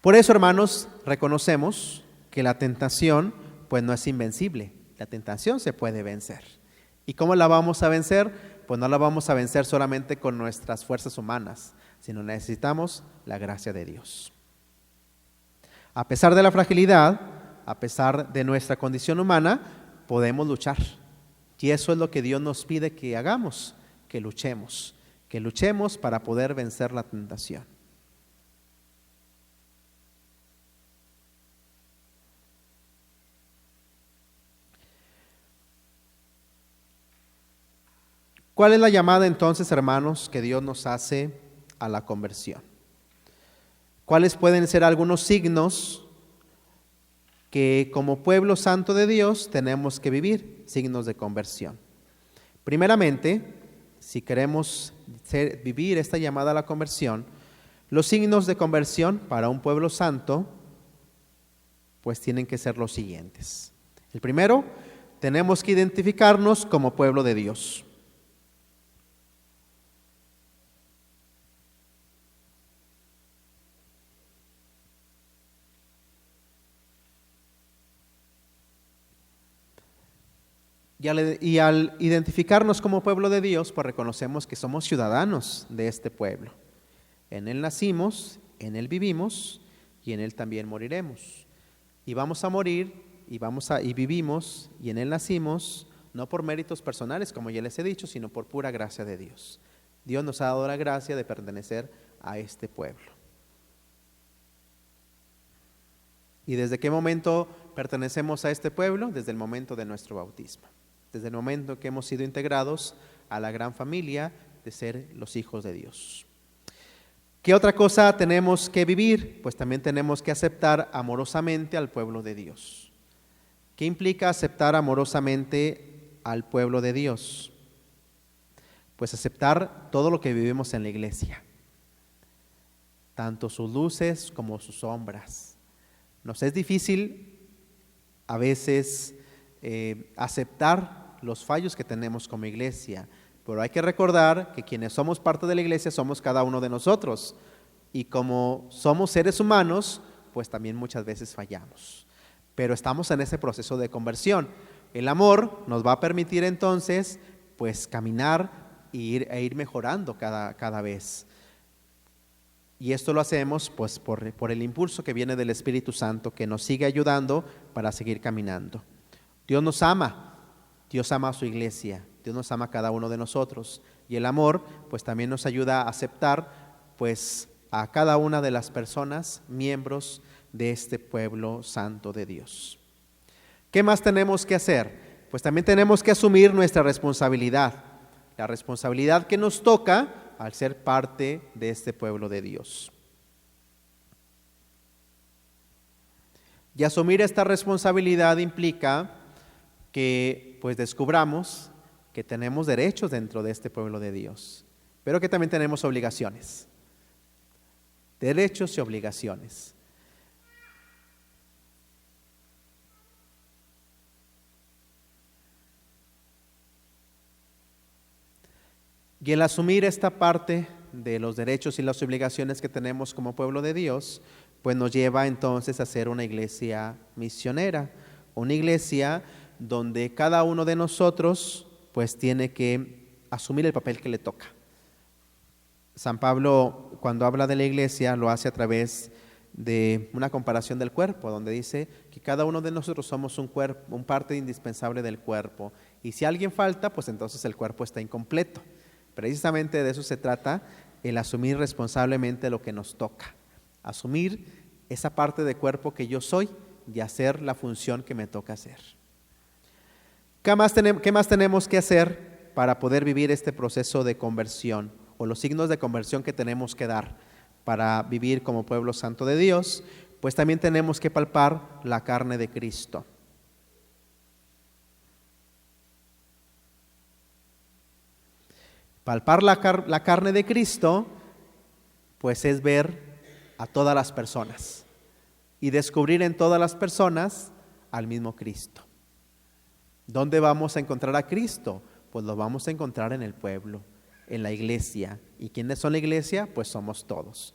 Por eso, hermanos, reconocemos que la tentación pues no es invencible. La tentación se puede vencer. ¿Y cómo la vamos a vencer? Pues no la vamos a vencer solamente con nuestras fuerzas humanas, sino necesitamos la gracia de Dios. A pesar de la fragilidad, a pesar de nuestra condición humana, podemos luchar. Y eso es lo que Dios nos pide que hagamos, que luchemos para poder vencer la tentación. ¿Cuál es la llamada entonces, hermanos, que Dios nos hace a la conversión? ¿Cuáles pueden ser algunos signos que como pueblo santo de Dios tenemos que vivir? Signos de conversión. Primeramente, si queremos vivir esta llamada a la conversión, los signos de conversión para un pueblo santo pues tienen que ser los siguientes. El primero, tenemos que identificarnos como pueblo de Dios. Y al identificarnos como pueblo de Dios, pues reconocemos que somos ciudadanos de este pueblo. En Él nacimos, en Él vivimos y en Él también moriremos. Y vamos a morir y vivimos y en Él nacimos, no por méritos personales, como ya les he dicho, sino por pura gracia de Dios. Dios nos ha dado la gracia de pertenecer a este pueblo. ¿Y desde qué momento pertenecemos a este pueblo? Desde el momento de nuestro bautismo. Desde el momento que hemos sido integrados a la gran familia de ser los hijos de Dios. ¿Qué otra cosa tenemos que vivir? Pues también tenemos que aceptar amorosamente al pueblo de Dios. ¿Qué implica aceptar amorosamente al pueblo de Dios? Pues aceptar todo lo que vivimos en la iglesia, tanto sus luces como sus sombras. Nos es difícil a veces aceptar los fallos que tenemos como iglesia, pero hay que recordar que quienes somos parte de la iglesia somos cada uno de nosotros y como somos seres humanos, pues también muchas veces fallamos, pero estamos en ese proceso de conversión. El amor nos va a permitir entonces pues caminar e ir mejorando cada vez. Y esto lo hacemos pues por el impulso que viene del Espíritu Santo, que nos sigue ayudando para seguir caminando. Dios nos ama, Dios ama a su iglesia, Dios nos ama a cada uno de nosotros. Y el amor pues también nos ayuda a aceptar pues a cada una de las personas, miembros de este pueblo santo de Dios. ¿Qué más tenemos que hacer? Pues también tenemos que asumir nuestra responsabilidad, la responsabilidad que nos toca al ser parte de este pueblo de Dios. Y asumir esta responsabilidad implica que pues descubramos que tenemos derechos dentro de este pueblo de Dios, pero que también tenemos obligaciones. Derechos y obligaciones. Y el asumir esta parte de los derechos y las obligaciones que tenemos como pueblo de Dios, pues nos lleva entonces a ser una iglesia misionera, una iglesia donde cada uno de nosotros pues tiene que asumir el papel que le toca. San Pablo, cuando habla de la iglesia, lo hace a través de una comparación del cuerpo, donde dice que cada uno de nosotros somos un cuerpo, un parte indispensable del cuerpo, y si alguien falta, pues entonces el cuerpo está incompleto. Precisamente de eso se trata, el asumir responsablemente lo que nos toca, asumir esa parte de cuerpo que yo soy y hacer la función que me toca hacer. ¿Qué más tenemos que hacer para poder vivir este proceso de conversión o los signos de conversión que tenemos que dar para vivir como pueblo santo de Dios? Pues también tenemos que palpar la carne de Cristo. Palpar la carne de Cristo, pues es ver a todas las personas y descubrir en todas las personas al mismo Cristo. ¿Dónde vamos a encontrar a Cristo? Pues lo vamos a encontrar en el pueblo, en la iglesia. ¿Y quiénes son la iglesia? Pues somos todos.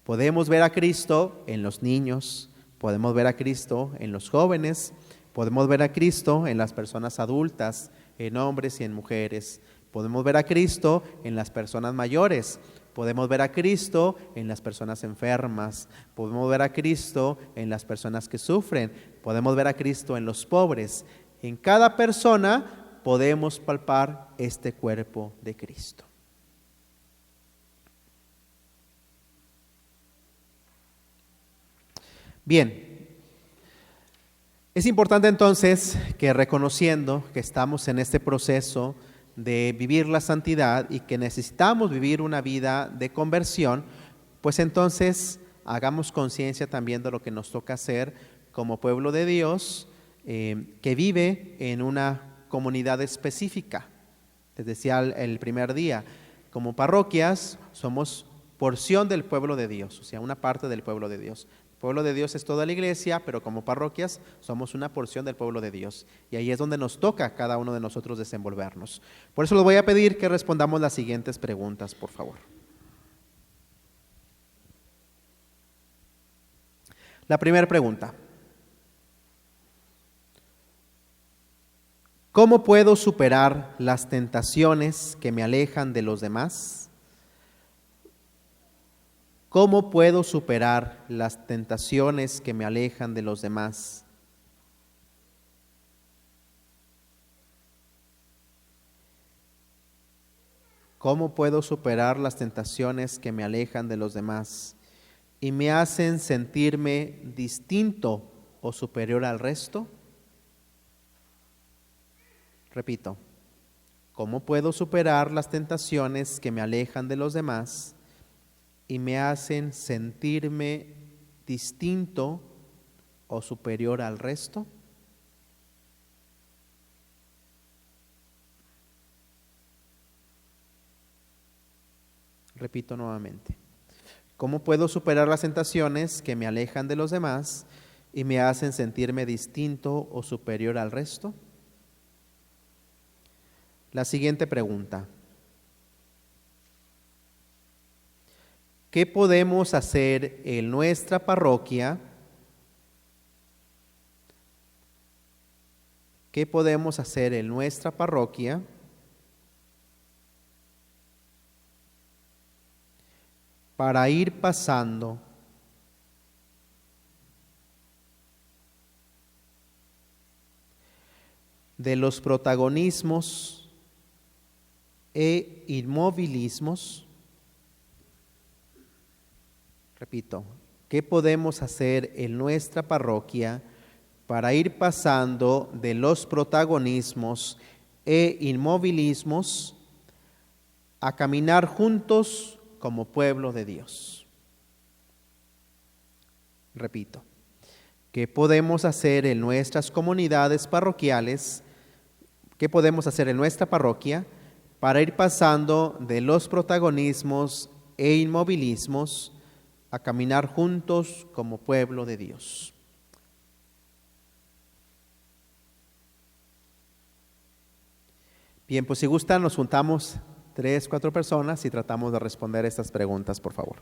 Podemos ver a Cristo en los niños, podemos ver a Cristo en los jóvenes, podemos ver a Cristo en las personas adultas, en hombres y en mujeres. Podemos ver a Cristo en las personas mayores, podemos ver a Cristo en las personas enfermas, podemos ver a Cristo en las personas que sufren, podemos ver a Cristo en los pobres. En cada persona podemos palpar este cuerpo de Cristo. Bien, es importante entonces que reconociendo que estamos en este proceso de vivir la santidad y que necesitamos vivir una vida de conversión, pues entonces hagamos conciencia también de lo que nos toca hacer como pueblo de Dios, que vive en una comunidad específica. Les decía el primer día, como parroquias somos porción del pueblo de Dios, o sea, una parte del pueblo de Dios. El pueblo de Dios es toda la iglesia, pero como parroquias somos una porción del pueblo de Dios. Y ahí es donde nos toca a cada uno de nosotros desenvolvernos. Por eso les voy a pedir que respondamos las siguientes preguntas, por favor. La primera pregunta: ¿cómo puedo superar las tentaciones que me alejan de los demás? ¿Cómo puedo superar las tentaciones que me alejan de los demás? ¿Cómo puedo superar las tentaciones que me alejan de los demás y me hacen sentirme distinto o superior al resto? Repito, ¿cómo puedo superar las tentaciones que me alejan de los demás y me hacen sentirme distinto o superior al resto? Repito nuevamente, ¿cómo puedo superar las tentaciones que me alejan de los demás y me hacen sentirme distinto o superior al resto? La siguiente pregunta: ¿qué podemos hacer en nuestra parroquia? ¿Qué podemos hacer en nuestra parroquia para ir pasando de los protagonismos e inmovilismos. Repito, ¿qué podemos hacer en nuestra parroquia para ir pasando de los protagonismos e inmovilismos a caminar juntos como pueblo de Dios? Repito, ¿qué podemos hacer en nuestras comunidades parroquiales? ¿Qué podemos hacer en nuestra parroquia para ir pasando de los protagonismos e inmovilismos a caminar juntos como pueblo de Dios? Bien, pues si gustan, nos juntamos 3, 4 personas y tratamos de responder estas preguntas, por favor.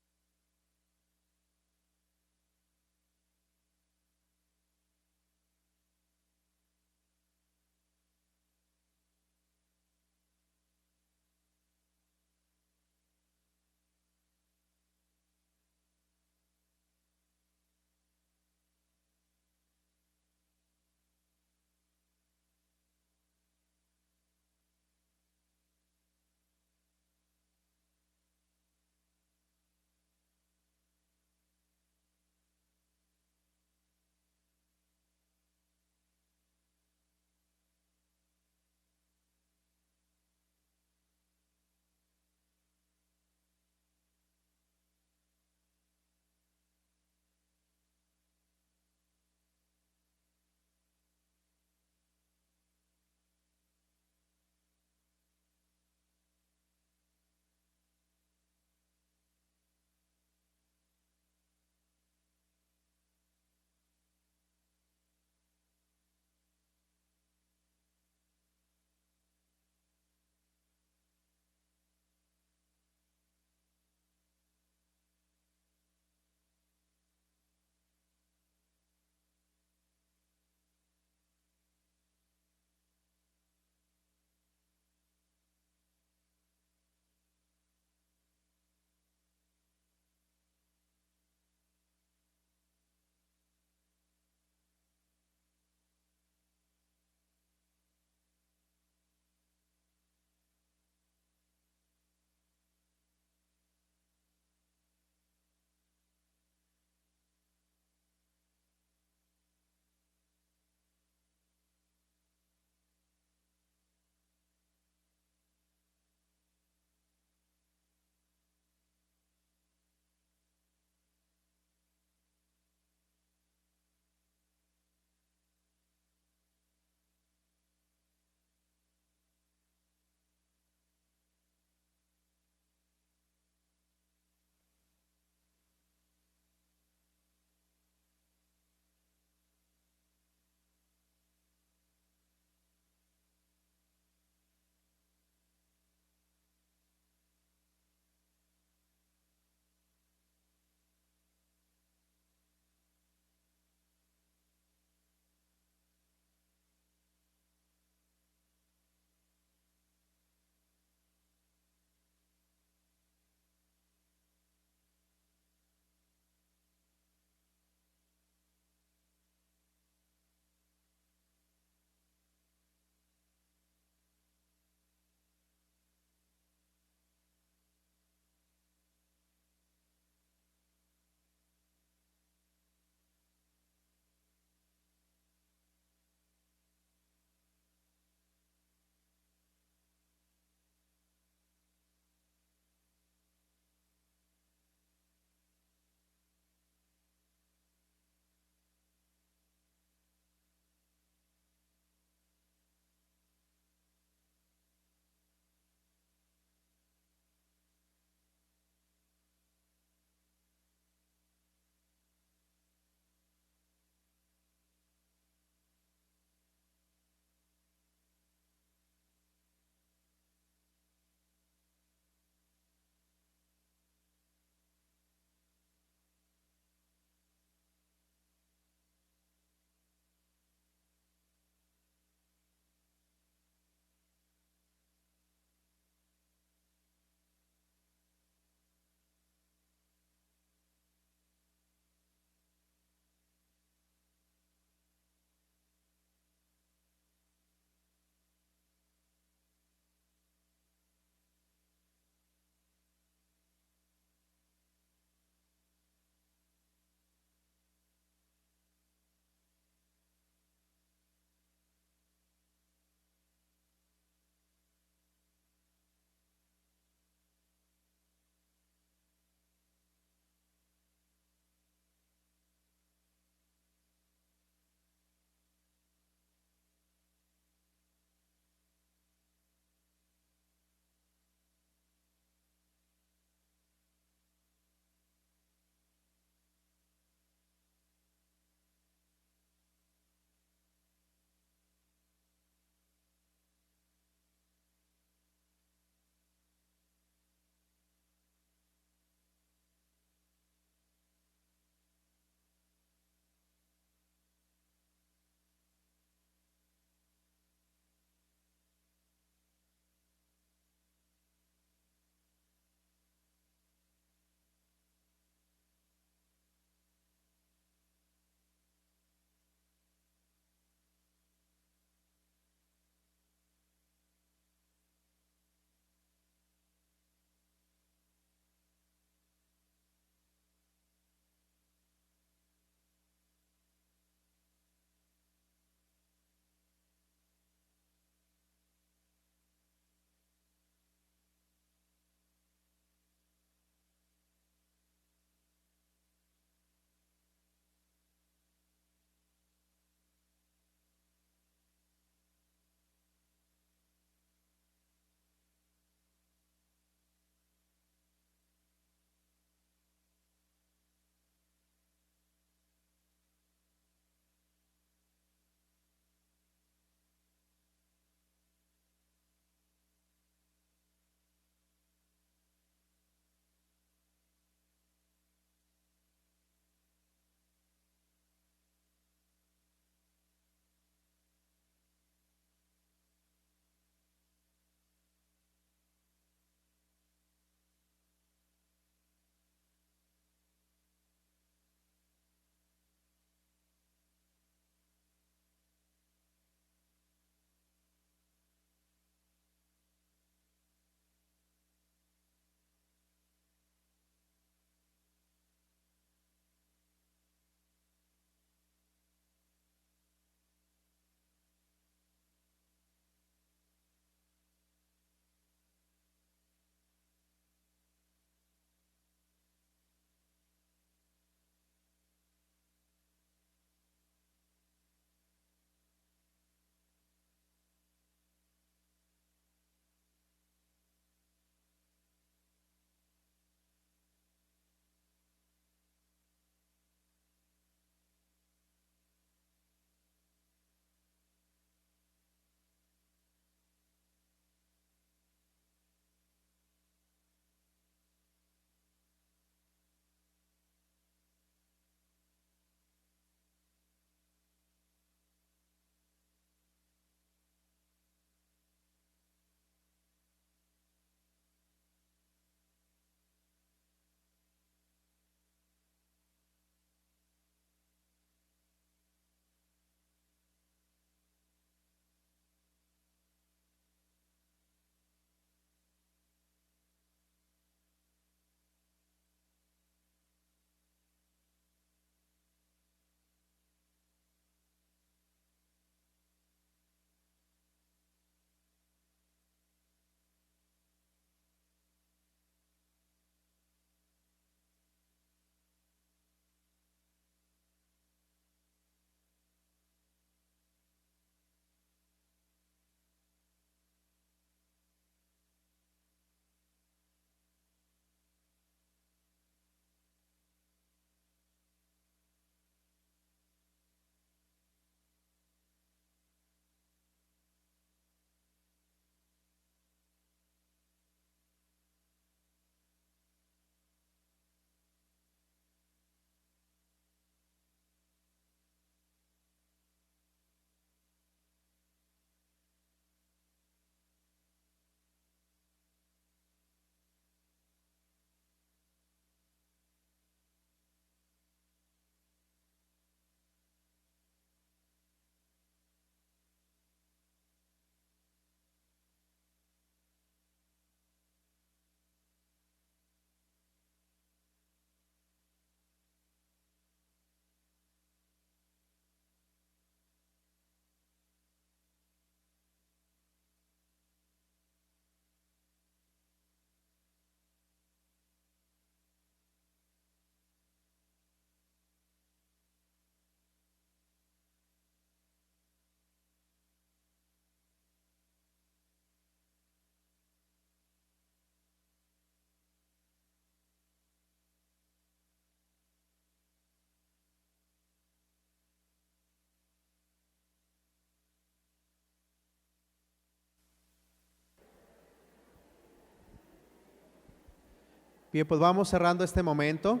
Bien, pues vamos cerrando este momento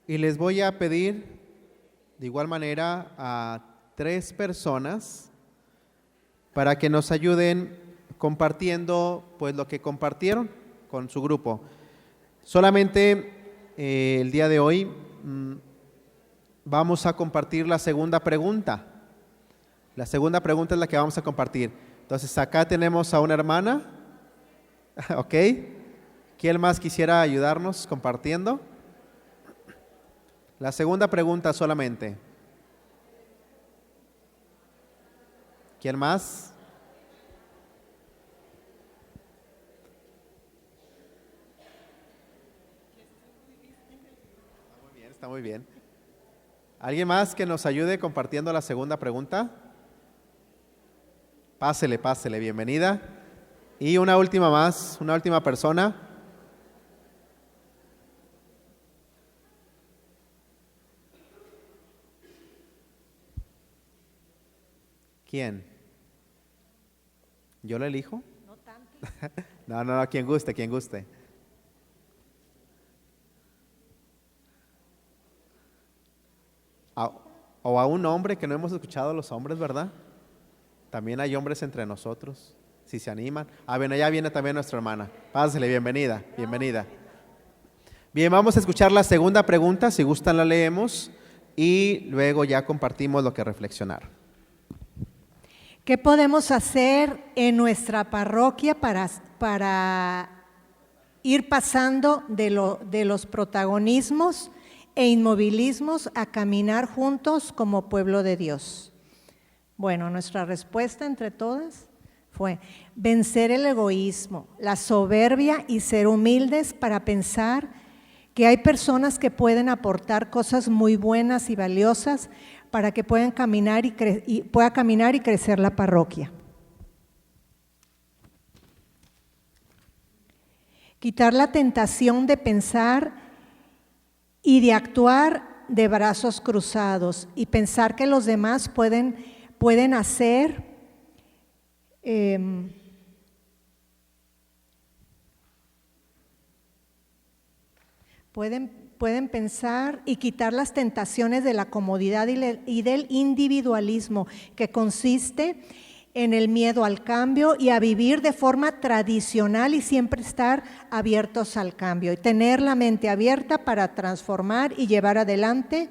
y les voy a pedir de igual manera a 3 personas para que nos ayuden compartiendo pues lo que compartieron con su grupo. Solamente el día de hoy vamos a compartir la segunda pregunta. La segunda pregunta es la que vamos a compartir. Entonces acá tenemos a una hermana, ¿ok? ¿Quién más quisiera ayudarnos compartiendo? La segunda pregunta solamente. ¿Quién más? Está muy bien. ¿Alguien más que nos ayude compartiendo la segunda pregunta? Pásele, pásele, bienvenida. Y una última más, una última persona. ¿Quién? ¿Yo lo elijo? No tanto. No, quien guste, quien guste. O a un hombre que no hemos escuchado a los hombres, ¿verdad? También hay hombres entre nosotros, si se animan. Bueno, ya viene también nuestra hermana. Pásale, bienvenida, bienvenida. Bien, vamos a escuchar la segunda pregunta, si gustan la leemos y luego ya compartimos lo que reflexionar. ¿Qué podemos hacer en nuestra parroquia para ir pasando de los protagonismos e inmovilismos a caminar juntos como pueblo de Dios? Bueno, nuestra respuesta entre todas fue vencer el egoísmo, la soberbia y ser humildes para pensar que hay personas que pueden aportar cosas muy buenas y valiosas para que puedan caminar pueda caminar y crecer la parroquia. Quitar la tentación de pensar y de actuar de brazos cruzados y pensar que los demás pueden hacer pueden pensar y quitar las tentaciones de la comodidad y del individualismo, que consiste en el miedo al cambio y a vivir de forma tradicional y siempre estar abiertos al cambio y tener la mente abierta para transformar y llevar adelante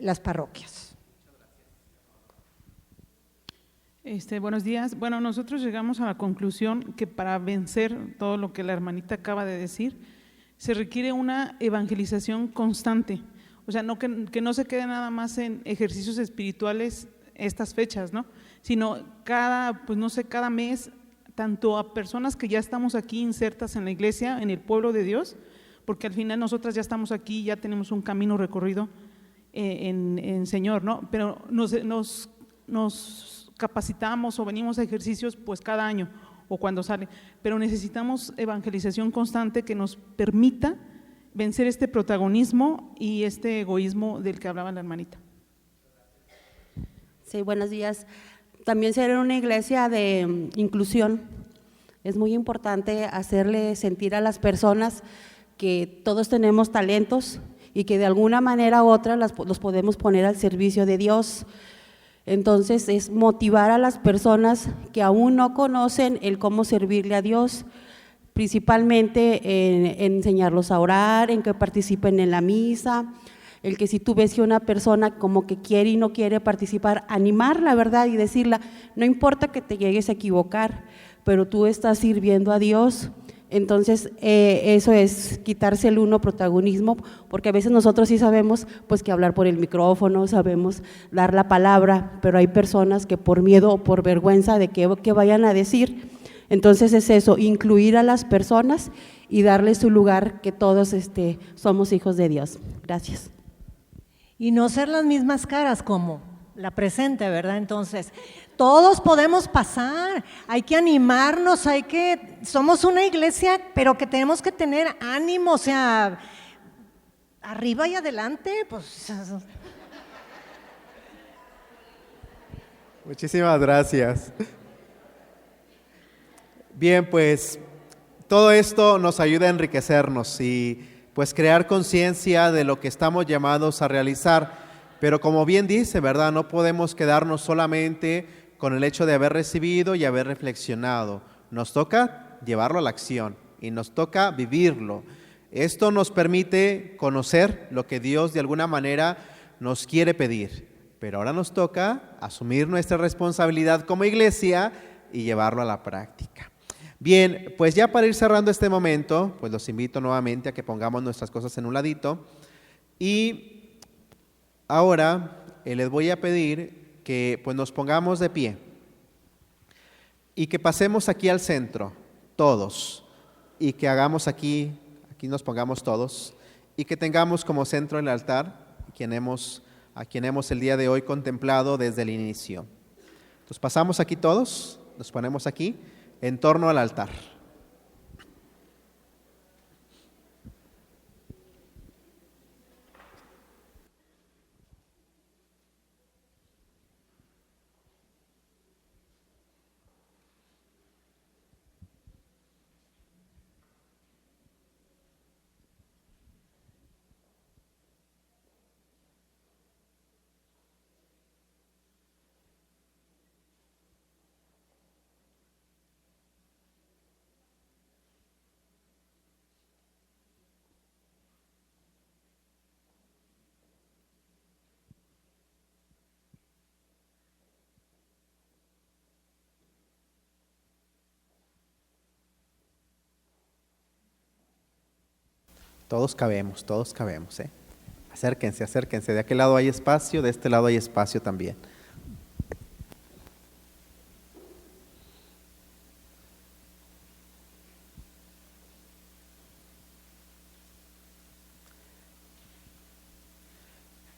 las parroquias. Buenos días. Bueno, nosotros llegamos a la conclusión que para vencer todo lo que la hermanita acaba de decir, se requiere una evangelización constante. O sea, que no se quede nada más en ejercicios espirituales estas fechas, ¿no? Sino cada mes, tanto a personas que ya estamos aquí insertas en la iglesia, en el pueblo de Dios, porque al final nosotras ya estamos aquí, ya tenemos un camino recorrido en Señor, ¿no? Pero nos capacitamos o venimos a ejercicios pues cada año o cuando sale, pero necesitamos evangelización constante que nos permita vencer este protagonismo y este egoísmo del que hablaba la hermanita. Sí, buenos días. También ser una iglesia de inclusión. Es muy importante hacerle sentir a las personas que todos tenemos talentos y que de alguna manera u otra los podemos poner al servicio de Dios. Entonces es motivar a las personas que aún no conocen el cómo servirle a Dios, principalmente en enseñarlos a orar, en que participen en la misa, el que si tú ves que una persona como que quiere y no quiere participar, animarla, ¿verdad? Y decirle, no importa que te llegues a equivocar, pero tú estás sirviendo a Dios. Entonces eso es quitarse el uno protagonismo, porque a veces nosotros sí sabemos pues que hablar por el micrófono, sabemos dar la palabra, pero hay personas que por miedo o por vergüenza de qué vayan a decir, entonces es eso, incluir a las personas y darles su lugar, que todos somos hijos de Dios. Gracias. Y no ser las mismas caras como la presente, ¿verdad? Entonces, todos podemos pasar, hay que animarnos, somos una iglesia, pero que tenemos que tener ánimo, o sea, arriba y adelante, pues. Muchísimas gracias. Bien, pues todo esto nos ayuda a enriquecernos y pues crear conciencia de lo que estamos llamados a realizar. Pero como bien dice, ¿verdad? No podemos quedarnos solamente con el hecho de haber recibido y haber reflexionado. Nos toca llevarlo a la acción y nos toca vivirlo. Esto nos permite conocer lo que Dios de alguna manera nos quiere pedir. Pero ahora nos toca asumir nuestra responsabilidad como iglesia y llevarlo a la práctica. Bien, pues ya para ir cerrando este momento, pues los invito nuevamente a que pongamos nuestras cosas en un ladito. Y ahora les voy a pedir que pues nos pongamos de pie y que pasemos aquí al centro, todos, y que hagamos aquí nos pongamos todos, y que tengamos como centro el altar, a quien hemos el día de hoy contemplado desde el inicio. Entonces pasamos aquí todos, nos ponemos aquí, en torno al altar. Todos cabemos, ¿eh? Acérquense, acérquense. De aquel lado hay espacio, de este lado hay espacio también.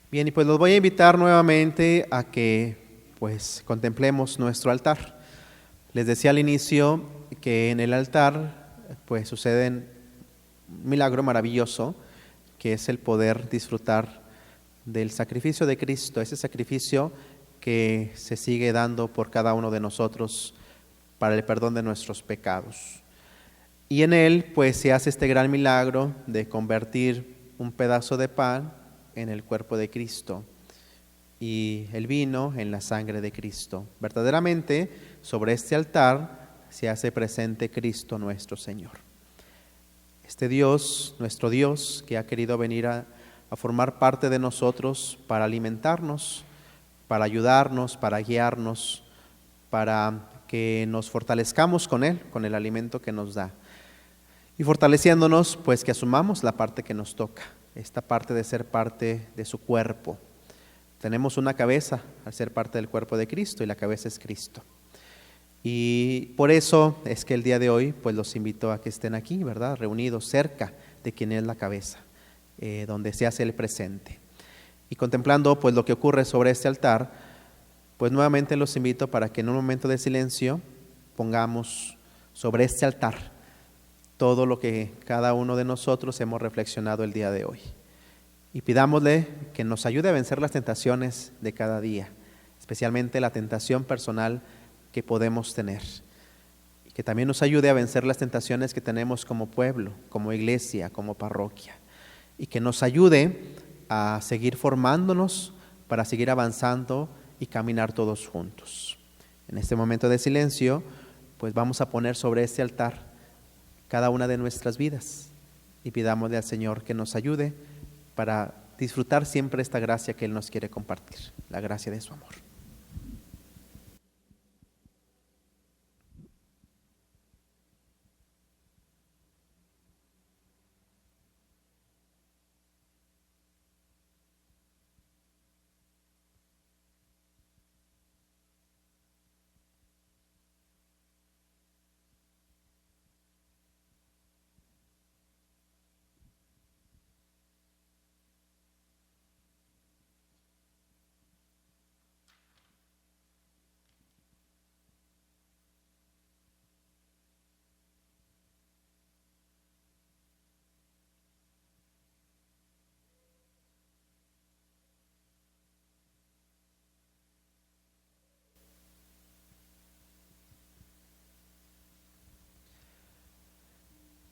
Bien, y pues los voy a invitar nuevamente a que pues contemplemos nuestro altar. Les decía al inicio que en el altar pues sucede un milagro maravilloso, que es el poder disfrutar del sacrificio de Cristo, ese sacrificio que se sigue dando por cada uno de nosotros para el perdón de nuestros pecados. Y en él pues se hace este gran milagro de convertir un pedazo de pan en el cuerpo de Cristo y el vino en la sangre de Cristo. Verdaderamente sobre este altar se hace presente Cristo nuestro Señor. Este Dios, nuestro Dios, que ha querido venir a formar parte de nosotros para alimentarnos, para ayudarnos, para guiarnos, para que nos fortalezcamos con Él, con el alimento que nos da. Y fortaleciéndonos, pues que asumamos la parte que nos toca, esta parte de ser parte de su cuerpo. Tenemos una cabeza al ser parte del cuerpo de Cristo y la cabeza es Cristo. Y por eso es que el día de hoy pues los invito a que estén aquí, ¿verdad? Reunidos cerca de quien es la cabeza, donde se hace el presente. Y contemplando pues lo que ocurre sobre este altar, pues nuevamente los invito para que en un momento de silencio pongamos sobre este altar todo lo que cada uno de nosotros hemos reflexionado el día de hoy. Y pidámosle que nos ayude a vencer las tentaciones de cada día, especialmente la tentación personal que podemos tener. Y que también nos ayude a vencer las tentaciones que tenemos como pueblo, como iglesia, como parroquia. Y que nos ayude a seguir formándonos para seguir avanzando y caminar todos juntos. En este momento de silencio, pues vamos a poner sobre este altar cada una de nuestras vidas y pidámosle al Señor que nos ayude para disfrutar siempre esta gracia que Él nos quiere compartir, la gracia de su amor.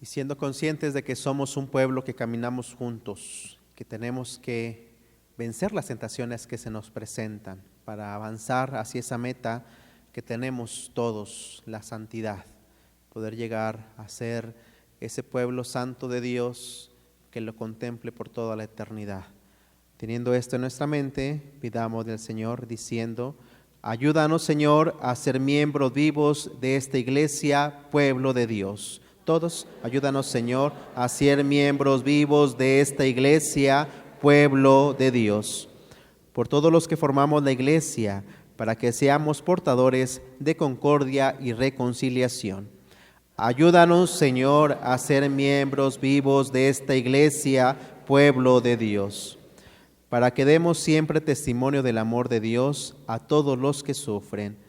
y siendo conscientes de que somos un pueblo que caminamos juntos, que tenemos que vencer las tentaciones que se nos presentan para avanzar hacia esa meta que tenemos todos, la santidad, poder llegar a ser ese pueblo santo de Dios que lo contemple por toda la eternidad. Teniendo esto en nuestra mente, pidamos del Señor diciendo: ayúdanos, Señor, a ser miembros vivos de esta iglesia, pueblo de Dios. Todos, ayúdanos, Señor, a ser miembros vivos de esta iglesia, pueblo de Dios. Por todos los que formamos la iglesia, para que seamos portadores de concordia y reconciliación. Ayúdanos, Señor, a ser miembros vivos de esta iglesia, pueblo de Dios, para que demos siempre testimonio del amor de Dios a todos los que sufren.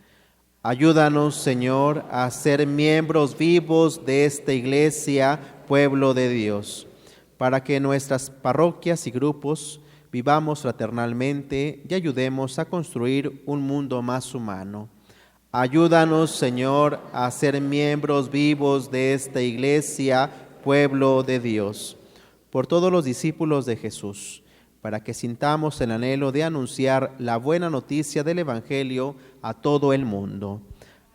Ayúdanos, Señor, a ser miembros vivos de esta iglesia, pueblo de Dios, para que en nuestras parroquias y grupos vivamos fraternalmente y ayudemos a construir un mundo más humano. Ayúdanos, Señor, a ser miembros vivos de esta iglesia, pueblo de Dios, por todos los discípulos de Jesús, para que sintamos el anhelo de anunciar la buena noticia del Evangelio a todo el mundo.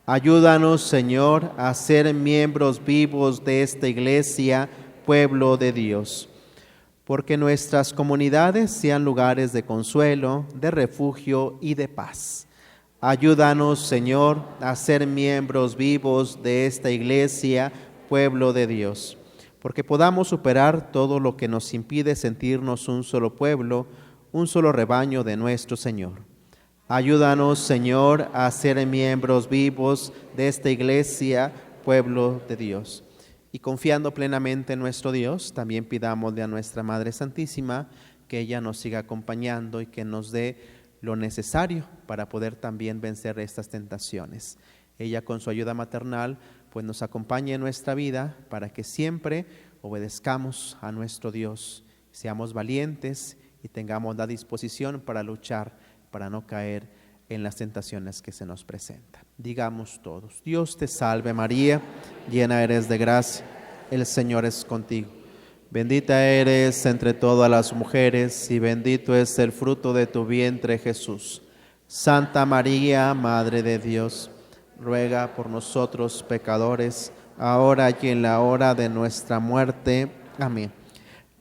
Ayúdanos, Señor, a ser miembros vivos de esta iglesia, pueblo de Dios, porque nuestras comunidades sean lugares de consuelo, de refugio y de paz. Ayúdanos, Señor, a ser miembros vivos de esta iglesia, pueblo de Dios, porque podamos superar todo lo que nos impide sentirnos un solo pueblo, un solo rebaño de nuestro Señor. Ayúdanos, Señor, a ser miembros vivos de esta iglesia, pueblo de Dios. Y confiando plenamente en nuestro Dios, también pidámosle a nuestra Madre Santísima que ella nos siga acompañando y que nos dé lo necesario para poder también vencer estas tentaciones. Ella, con su ayuda maternal, pues nos acompañe en nuestra vida para que siempre obedezcamos a nuestro Dios, seamos valientes y tengamos la disposición para luchar, para no caer en las tentaciones que se nos presentan. Digamos todos: Dios te salve María, llena eres de gracia, el Señor es contigo. Bendita eres entre todas las mujeres y bendito es el fruto de tu vientre, Jesús. Santa María, Madre de Dios, ruega por nosotros pecadores, ahora y en la hora de nuestra muerte. Amén.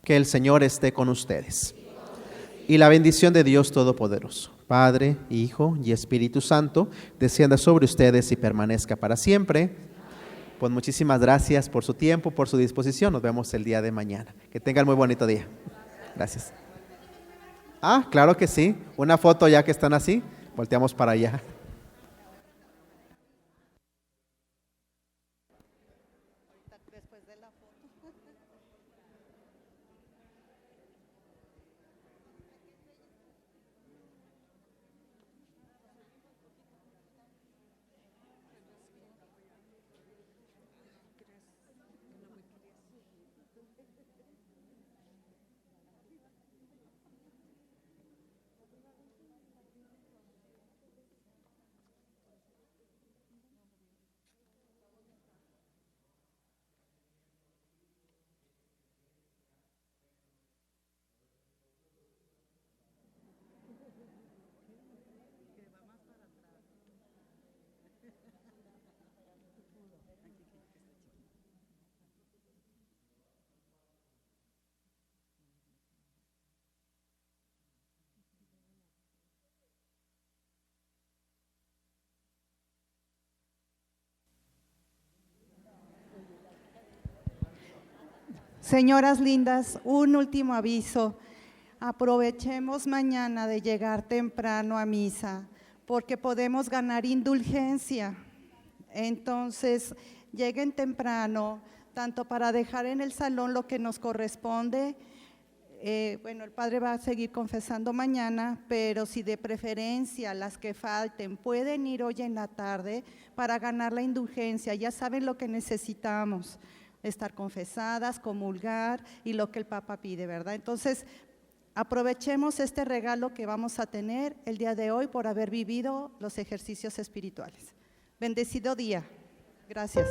Que el Señor esté con ustedes. Y la bendición de Dios Todopoderoso, Padre, Hijo y Espíritu Santo, descienda sobre ustedes y permanezca para siempre. Pues muchísimas gracias por su tiempo, por su disposición. Nos vemos el día de mañana. Que tengan muy bonito día. Gracias. Claro que sí. Una foto ya que están así. Volteamos para allá. Señoras lindas, un último aviso. Aprovechemos mañana de llegar temprano a misa, porque podemos ganar indulgencia. Entonces, lleguen temprano, tanto para dejar en el salón lo que nos corresponde. El Padre va a seguir confesando mañana, pero si de preferencia las que falten pueden ir hoy en la tarde para ganar la indulgencia. Ya saben lo que necesitamos: estar confesadas, comulgar y lo que el Papa pide, ¿verdad? Entonces, aprovechemos este regalo que vamos a tener el día de hoy por haber vivido los ejercicios espirituales. Bendecido día. Gracias.